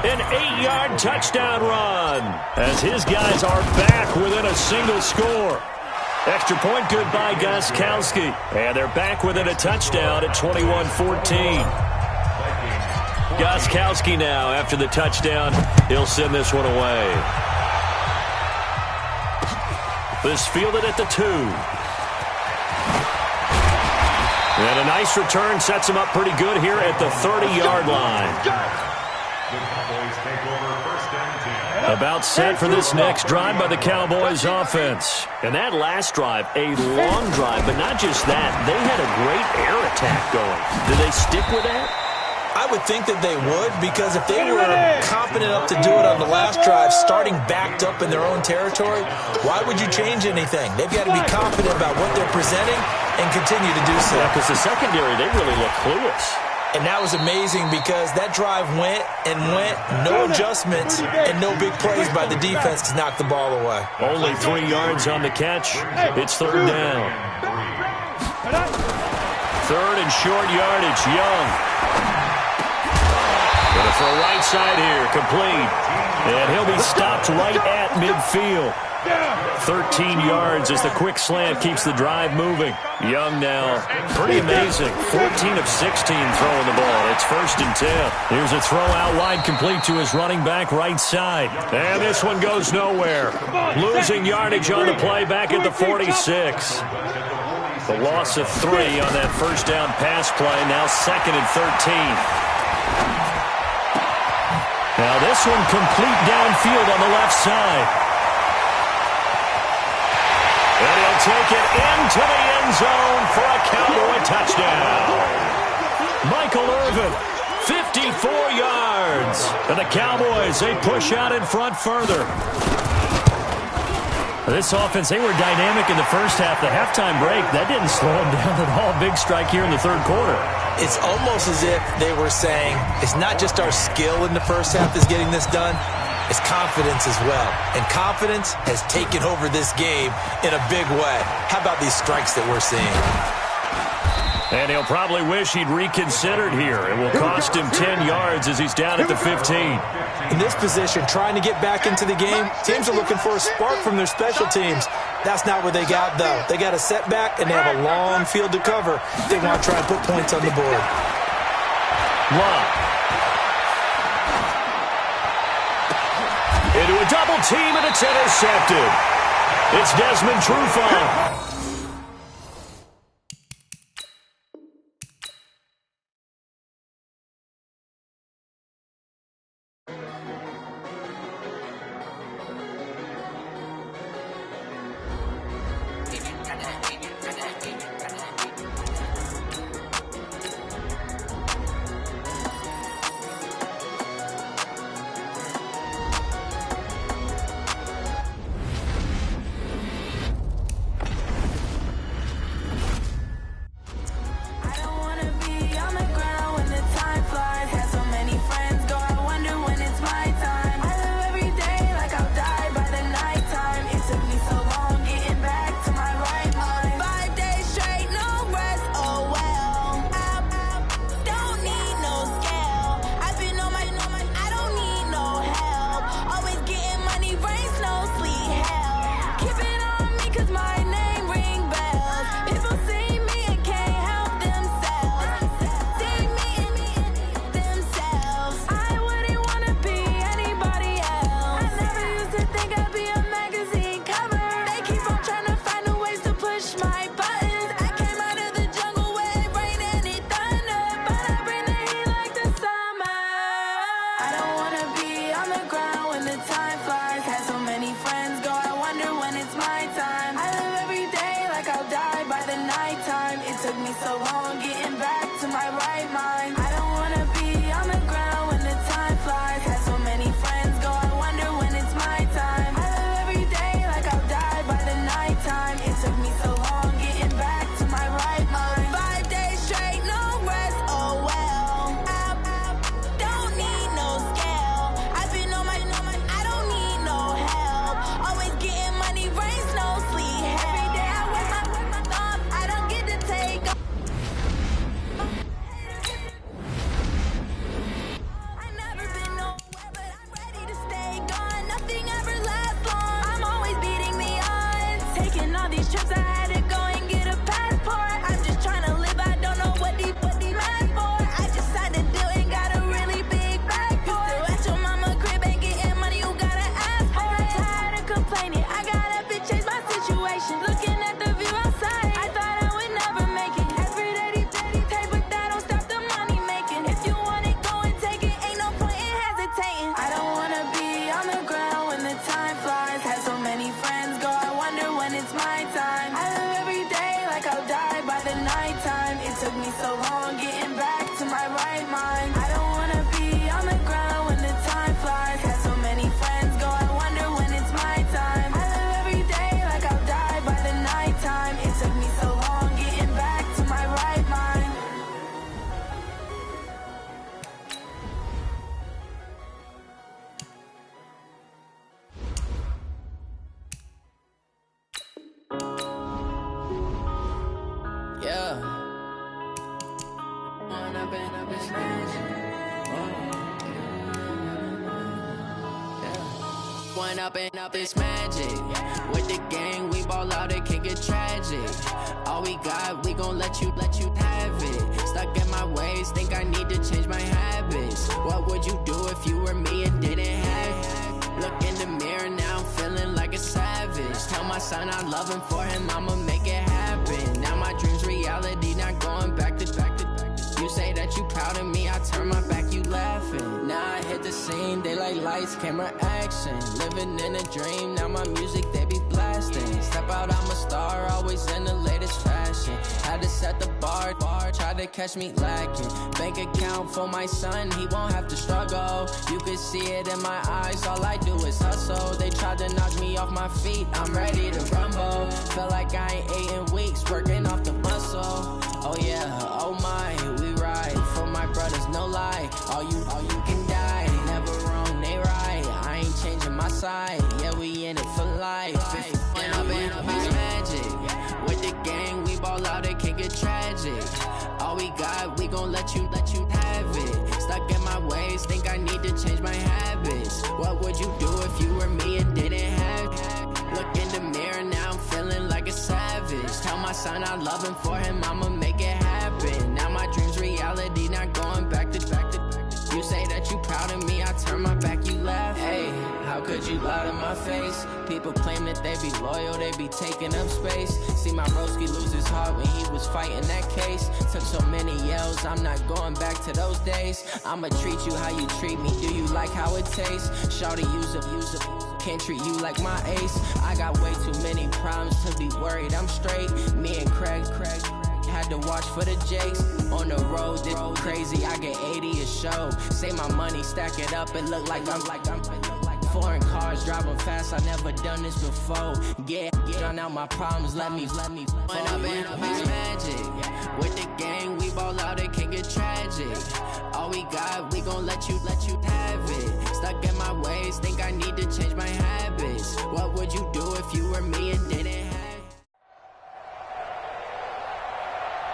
An 8-yard touchdown run as his guys are back within a single score. Extra point good by Gostkowski. And they're back within a touchdown at 21-14. Gostkowski now, after the touchdown, he'll send this one away. This fielded at the 2. And a nice return sets him up pretty good here at the 30-yard line. About set for this next drive by the Cowboys offense. And that last drive, a long drive, but not just that. They had a great air attack going. Did they stick with that? I would think that they would, because if they were confident enough to do it on the last drive, starting backed up in their own territory, why would you change anything? They've got to be confident about what they're presenting and continue to do so. Yeah, because the secondary, they really look clueless. And that was amazing because that drive went and went, no adjustments, and no big plays by the defense to knock the ball away. Only 3 yards on the catch. It's 3rd down. 3rd and short yardage, Young. Gonna throw right side here, complete. And he'll be stopped right at midfield. 13 yards as the quick slant keeps the drive moving. Young now, pretty amazing. 14 of 16 throwing the ball. It's 1st and 10. Here's a throw out wide, complete to his running back right side. And this one goes nowhere. Losing yardage on the play back at the 46. The loss of 3 on that first down pass play. Now 2nd and 13. Now this one complete downfield on the left side. And he'll take it into the end zone for a Cowboy touchdown. Michael Irvin, 54 yards. And the Cowboys, they push out in front further. This offense, they were dynamic in the first half. The halftime break, that didn't slow them down at all. Big strike here in the 3rd quarter. It's almost as if they were saying, it's not just our skill in the first half that's getting this done, it's confidence as well. And confidence has taken over this game in a big way. How about these strikes that we're seeing? And he'll probably wish he'd reconsidered here. It will cost him 10 yards as he's down at the 15. In this position, trying to get back into the game, teams are looking for a spark from their special teams. That's not what they got, though. They got a setback, and they have a long field to cover. They want to try and put points on the board. Luck. Into a double team, and it's intercepted. It's Desmond Trufant. trips, I had to go and get a passport. I'm just trying to live, I don't know what these mad for. I just signed a deal and got a really big bag for it. At your mama crib ain't getting money, you gotta ask for it. I'm tired of complaining, I got up and changed my situation. Looking at the view outside, I thought I would never make it. Every day they pay, but that don't stop the money making. If you want it, go and take it, ain't no point in hesitating. I don't wanna be on the ground when the time flies. Had so many friends go, I wonder when it's my time. I live every day like I'll die by the nighttime. It took me so long getting back to my right mind. I don't wanna be on the ground when the time flies. Had so many friends go, I wonder when it's my time. I live every day like I'll die by the nighttime. It took me so long getting back to my right mind. Yeah. One up and up is magic. With the gang, we ball out, it can get tragic. All we got, we gon' let you have it. Stuck in my ways, think I need to change my habits. What would you do if you were me and didn't have it? Look in the mirror, now I'm feeling like a savage. Tell my son I love him, for him I'ma make it happen. Now my dream's reality, not going back to. You say that you proud of me, I turn my back, you laughing. Now I hit the scene, they like lights, camera, action. Living in a dream, now my music, they be blasting. Step out, I'm a star, always in the latest fashion. Had to set the bar, try to catch me lacking. Bank account for my son, he won't have to struggle. You can see it in my eyes, all I do is hustle. They tried to knock me off my feet, I'm ready to rumble. Feel like I ain't ate in weeks, working off the muscle. Oh yeah, oh my, we ride for my brothers, no lie. All you can die, never wrong, they right. I ain't changing my side, yeah, we in it for life. And up is magic. With the gang, we ball out, it can get tragic. All we got, we gon' let you have it. Stuck in my ways, think I need to change my habits. What would you do if you were me and didn't have it? Look in the mirror, now I'm feeling like a savage. Tell my son I love him, for him I'ma make it happen. Now my dream's reality, not going back to. You say that you proud of me, I turn my back, you laugh. Hey, how could you lie to my face? People claim that they be loyal, they be taking up space. See my broski lose his heart when he was fighting that case. Took so many yells, I'm not going back to those days. I'ma treat you how you treat me, do you like how it tastes? Shawty, use up, can't treat you like my ace. I got way too many problems to be worried, I'm straight. Me and Craig had to watch for the Jakes. On the road, this crazy, I get 80 a show. Say my money, stack it up, it look like I'm foreign cars, driving fast, I never done this before. Get drown out my problems, let me One up and is magic. With the gang, we ball out, it can get tragic. All we got, we gon' let you have it. Stuck in my ways, think I need to change my habits. What would you do if you were me and didn't have it?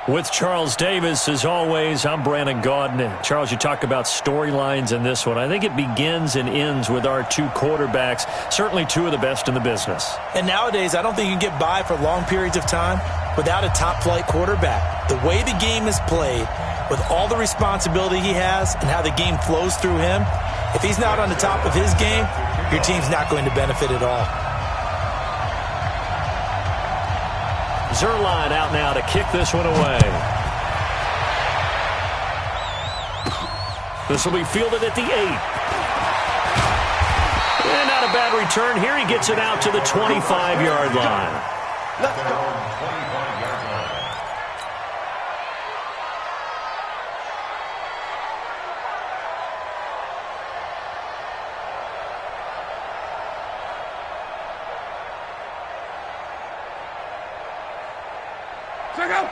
With Charles Davis, as always, I'm Brandon Gaudin. Charles, you talk about storylines in this one. I think it begins and ends with our two quarterbacks, certainly two of the best in the business. And nowadays, I don't think you can get by for long periods of time without a top-flight quarterback. The way the game is played, with all the responsibility he has and how the game flows through him, if he's not on the top of his game, your team's not going to benefit at all. Zerline out now to kick this one away. This will be fielded at the 8. And not a bad return here. He gets it out to the 25-yard line. Let's go. 25-yard line. Check out.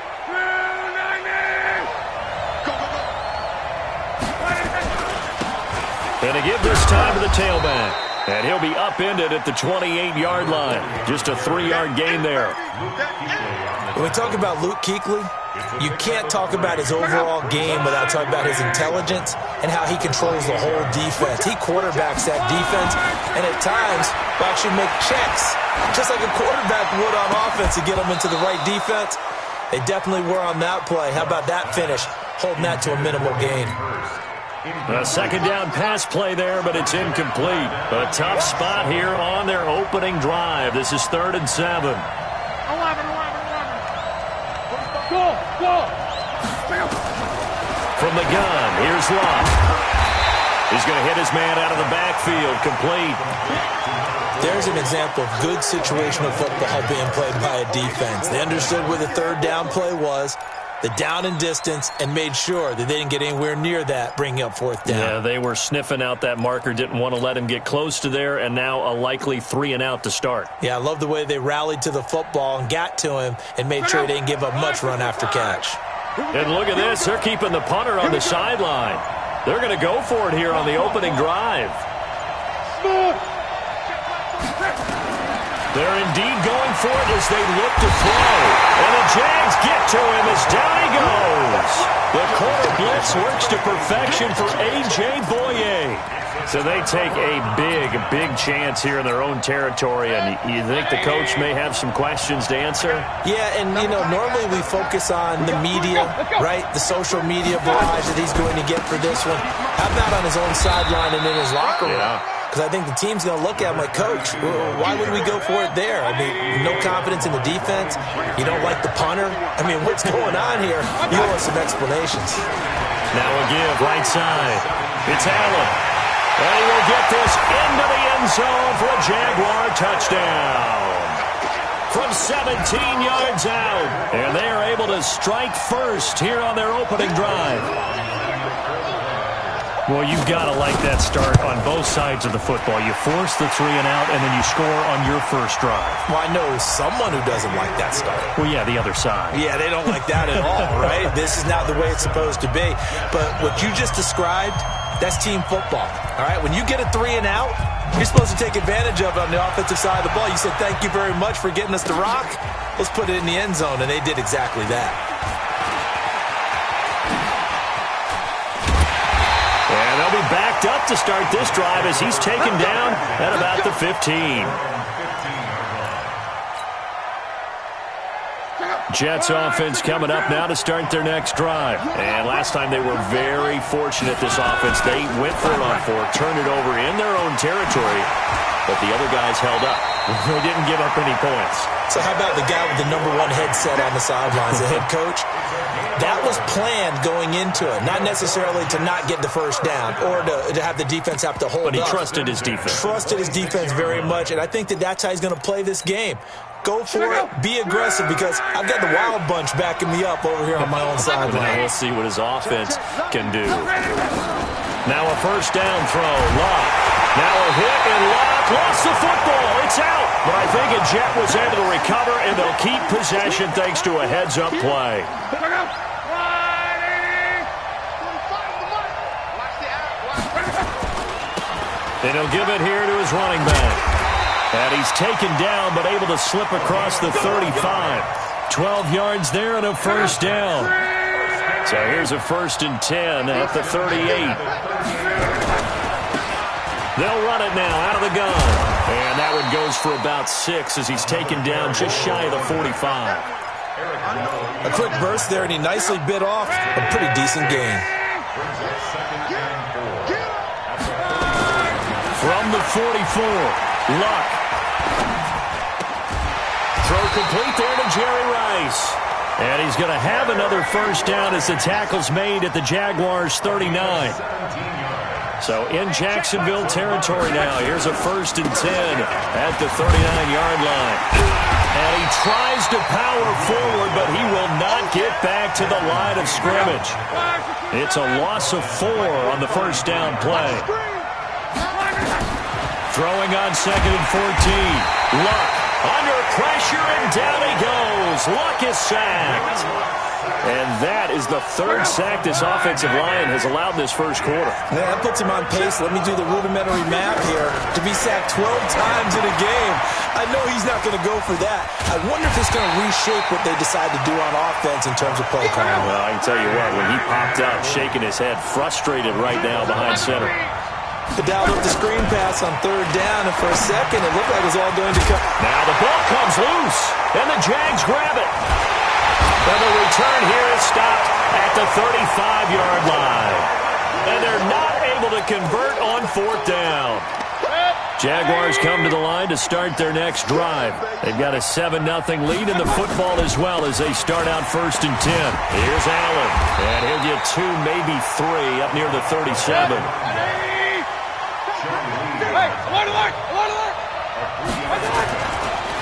And to give this time to the tailback. And he'll be upended at the 28-yard line. Just a 3-yard gain there. When we talk about Luke Kuechly, You can't talk about his overall game without talking about his intelligence and how he controls the whole defense. He quarterbacks that defense, and at times will actually make checks, just like a quarterback would on offense to get them into the right defense. They definitely were on that play. How about that finish, holding that to a minimal gain? A second down pass play there, but it's incomplete. A tough spot here on their opening drive. This is 3rd and 7. 11. Go. From the gun, here's Locke. He's going to hit his man out of the backfield, complete. There's an example of good situational football being played by a defense. They understood where the 3rd down play was, the down and distance, and made sure that they didn't get anywhere near that, bringing up 4th down. Yeah, they were sniffing out that marker, didn't want to let him get close to there, and now a likely 3 and out to start. Yeah, I love the way they rallied to the football and got to him and made sure they didn't give up much run after catch. And look at this. They're keeping the punter on the sideline. They're going to go for it here on the opening drive. They're indeed going for it as they look to throw. And the Jags get to him as down he goes. The corner blitz works to perfection for A.J. Boye. So they take a big chance here in their own territory. And you think the coach may have some questions to answer? Yeah, and, you know, normally we focus on the media, right? The social media barrage that he's going to get for this one. How about on his own sideline and in his locker room? Yeah. Because I think the team's going to look at him like, Coach, why would we go for it there? I mean, no confidence in the defense. You don't like the punter. I mean, what's going on here? You want some explanations. Now a give, right side. It's Allen. And he will get this into the end zone for a Jaguar touchdown. From 17 yards out. And they are able to strike first here on their opening drive. Well, you've got to like that start on both sides of the football. You force the 3 and out, and then you score on your first drive. Well, I know someone who doesn't like that start. Well, yeah, the other side. Yeah, they don't like that at all, right? This is not the way it's supposed to be. But what you just described, that's team football, all right? When you get a 3 and out, you're supposed to take advantage of it on the offensive side of the ball. You said, thank you very much for getting us the rock. Let's put it in the end zone, and they did exactly that. And they'll be backed up to start this drive as he's taken down at about the 15. Jets offense coming up now to start their next drive. And last time they were very fortunate, this offense. They went for it on 4, turned it over in their own territory, but the other guys held up. They didn't give up any points. So how about the guy with the #1 headset on the sidelines, the head coach? That was planned going into it, not necessarily to not get the first down or to have the defense have to hold up. But he trusted his defense. Trusted his defense very much, and I think that's how he's going to play this game. Go for it, be aggressive, because I've got the wild bunch backing me up over here on my own sideline. Now we'll see what his offense can do. Now a first down throw, Locke. Now a hit, and Locke lost the football. It's out. But I think a Jet was able to recover, and they'll keep possession thanks to a heads-up play. And he'll give it here to his running back. And he's taken down, but able to slip across the 35. 12 yards there and a first down. So here's a 1st and 10 at the 38. They'll run it now out of the gun. And that one goes for about 6 as he's taken down just shy of the 45. A quick burst there, and he nicely bit off a pretty decent gain. From the 44, Luck. Throw complete there to Jerry Rice. And he's going to have another first down as the tackle's made at the Jaguars' 39. So in Jacksonville territory now. Here's a 1st and 10 at the 39-yard line. And he tries to power forward, but he will not get back to the line of scrimmage. It's a loss of 4 on the first down play. Throwing on 2nd and 14. Luck under pressure, and down he goes. Luck is sacked. And that is the 3rd sack this offensive line has allowed this first quarter. Yeah, that puts him on pace. Let me do the rudimentary math here. To be sacked 12 times in a game. I know he's not going to go for that. I wonder if it's going to reshape what they decide to do on offense in terms of play calling. Well, I can tell you what, when he popped up, shaking his head, frustrated right now behind center. The dialed up the screen pass on third down, and for a second, it looked like it was all going to come. Now the ball comes loose, and the Jags grab it. And the return here is stopped at the 35-yard line. And they're not able to convert on fourth down. Jaguars come to the line to start their next drive. They've got a 7-0 lead in the football as well as they start out 1st and 10. Here's Allen, and he'll get 2, maybe 3 up near the 37.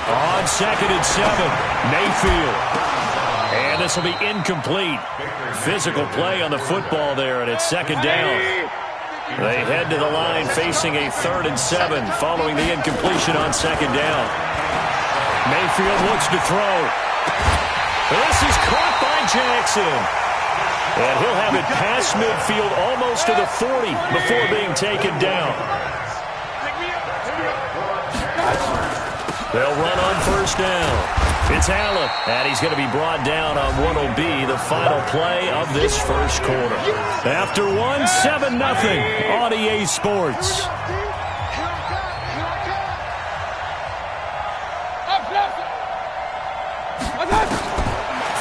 On 2nd and 7, Mayfield. And this will be incomplete. Physical play on the football there, and it's 2nd down. They head to the line facing a 3rd and 7 following the incompletion on 2nd down. Mayfield looks to throw. This is caught by Jackson. And he'll have it past midfield almost to the 40 before being taken down. They'll run on 1st down. It's Allen, and he's going to be brought down on what will be the final play of this first quarter. After 7-0 on EA Sports.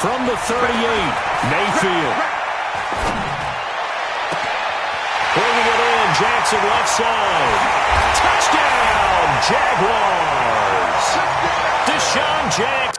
From the 38, Mayfield. Bringing it in, Jackson left side. Touchdown, Jaguars. Deshaun Jackson.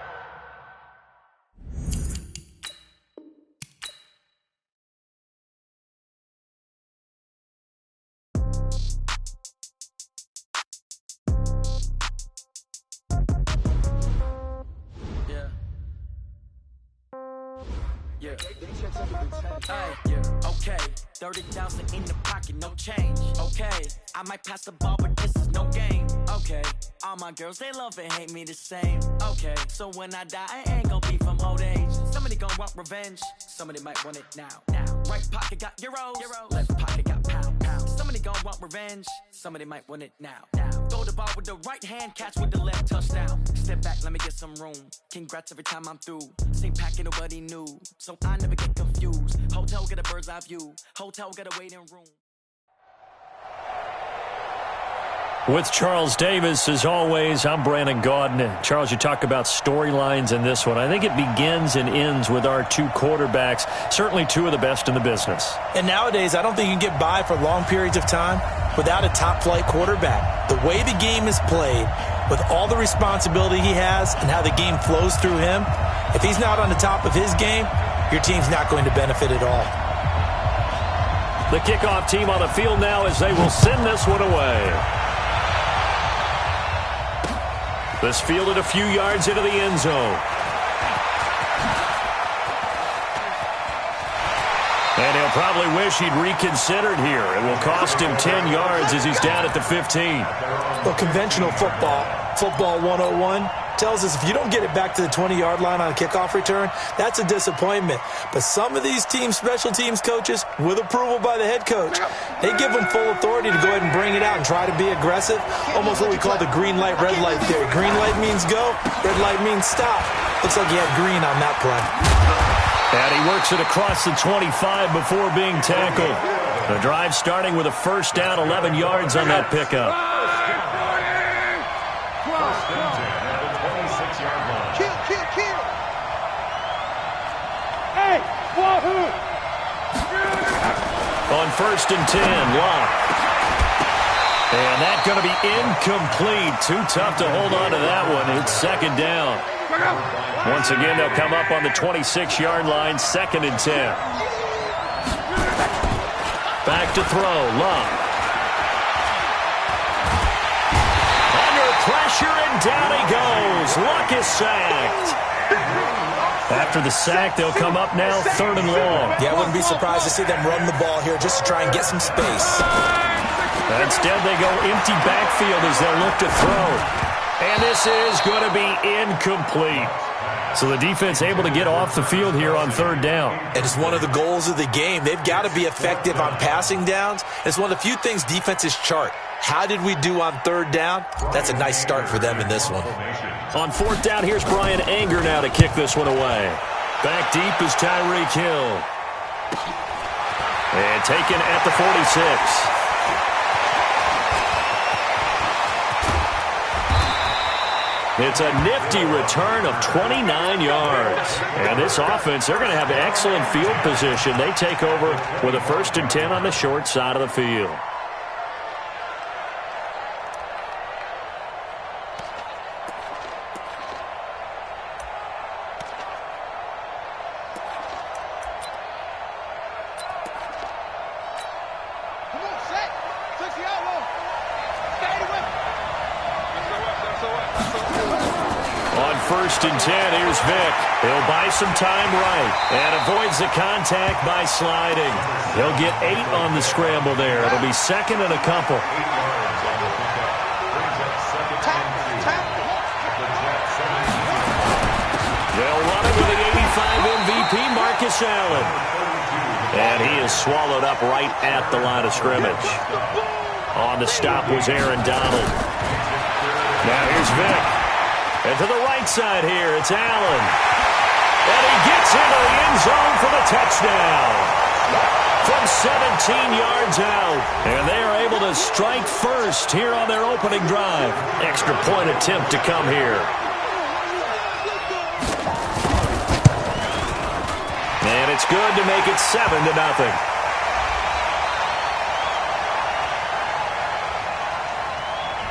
Okay, 30,000 in the pocket, no change. Okay, I might pass the ball, but this is no game. Okay, all my girls, they love and hate me the same. Okay, so when I die, I ain't gonna be from old age. Somebody gonna want revenge, somebody might want it now. Right pocket got euros, left pocket got pounds. Somebody gonna want revenge, somebody might want it now. Throw the ball with the right hand, catch with the left, touchdown. Step back, let me get some room. Congrats every time I'm through. Same packet, nobody knew, so I never get confused. Hotel get a bird's eye view. Hotel get a waiting room. With Charles Davis, as always, I'm Brandon Gaudin. Charles, you talk about storylines in this one. I think it begins and ends with our 2 quarterbacks, certainly 2 of the best in the business. And nowadays, I don't think you can get by for long periods of time without a top-flight quarterback. The way the game is played, with all the responsibility he has and how the game flows through him, if he's not on the top of his game, your team's not going to benefit at all. The kickoff team on the field now as they will send this one away. This fielded a few yards into the end zone. And he'll probably wish he'd reconsidered here. It will cost him 10 yards as he's down at the 15. Well, conventional football 101, tells us if you don't get it back to the 20-yard line on a kickoff return, that's a disappointment. But some of these special teams coaches, with approval by the head coach, they give them full authority to go ahead and bring it out and try to be aggressive, almost what we call the green light, red light theory. Green light means go, red light means stop. Looks like he had green on that play. And he works it across the 25 before being tackled. The drive starting with a 1st down, 11 yards on that pickup. On 1st and 10, Locke. And that's going to be incomplete. Too tough to hold on to that one. It's 2nd down. Once again, they'll come up on the 26-yard line, 2nd and 10. Back to throw, Locke. Under pressure, and down he goes. Luck is sacked. After the sack, they'll come up now 3rd and long. Yeah, I wouldn't be surprised to see them run the ball here just to try and get some space. Instead, they go empty backfield as they'll look to throw. And this is going to be incomplete. So the defense able to get off the field here on 3rd down. It is one of the goals of the game. They've got to be effective on passing downs. It's one of the few things defenses chart. How did we do on third down? That's a nice start for them in this one. On fourth down, here's Brian Anger now to kick this one away. Back deep is Tyreek Hill. And taken at the 46. It's a nifty return of 29 yards. And this offense, they're going to have excellent field position. They take over with a 1st and 10 on the short side of the field. On 1st and 10, here's Vick. He'll buy some time right and avoids the contact by sliding. He'll get 8 on the scramble there. It'll be 2nd and a couple. They'll run it with the 85 MVP, Marcus Allen. And he is swallowed up right at the line of scrimmage. On the stop was Aaron Donald. Now here's Vick. And to the right side here, it's Allen. And he gets into the end zone for the touchdown. From 17 yards out. And they are able to strike first here on their opening drive. Extra point attempt to come here. And it's good to make it 7-0.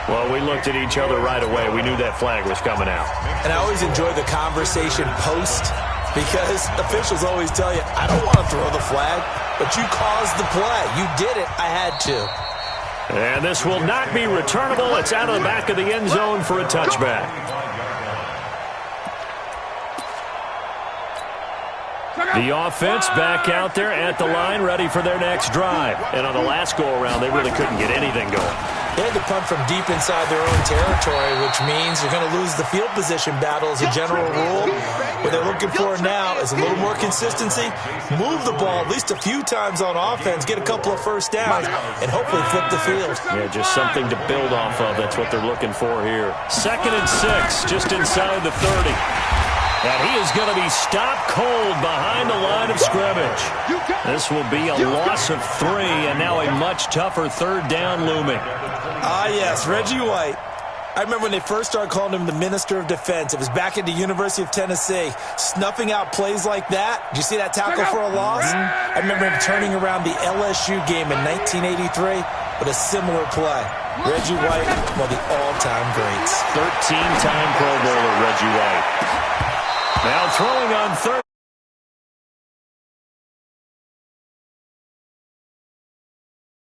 Well, we looked at each other right away. We knew that flag was coming out. And I always enjoy the conversation post because officials always tell you, I don't want to throw the flag, but you caused the play. You did it. I had to. And this will not be returnable. It's out of the back of the end zone for a touchback. The offense back out there at the line, ready for their next drive. And on the last go-around, they really couldn't get anything going. They had to punt from deep inside their own territory, which means you're going to lose the field position battle as a general rule. What they're looking for now is a little more consistency, move the ball at least a few times on offense, get a couple of first downs, and hopefully flip the field. Yeah, just something to build off of. That's what they're looking for here. 2nd and 6, just inside the 30. And he is going to be stopped cold behind the line of scrimmage. This will be a loss of 3, and now a much tougher 3rd down looming. Ah, yes, Reggie White. I remember when they first started calling him the Minister of Defense. It was back at the University of Tennessee. Snuffing out plays like that. Did you see that tackle for a loss? I remember him turning around the LSU game in 1983 with a similar play. Reggie White, one of the all-time greats. 13-time Pro Bowler Reggie White. Now throwing on 3rd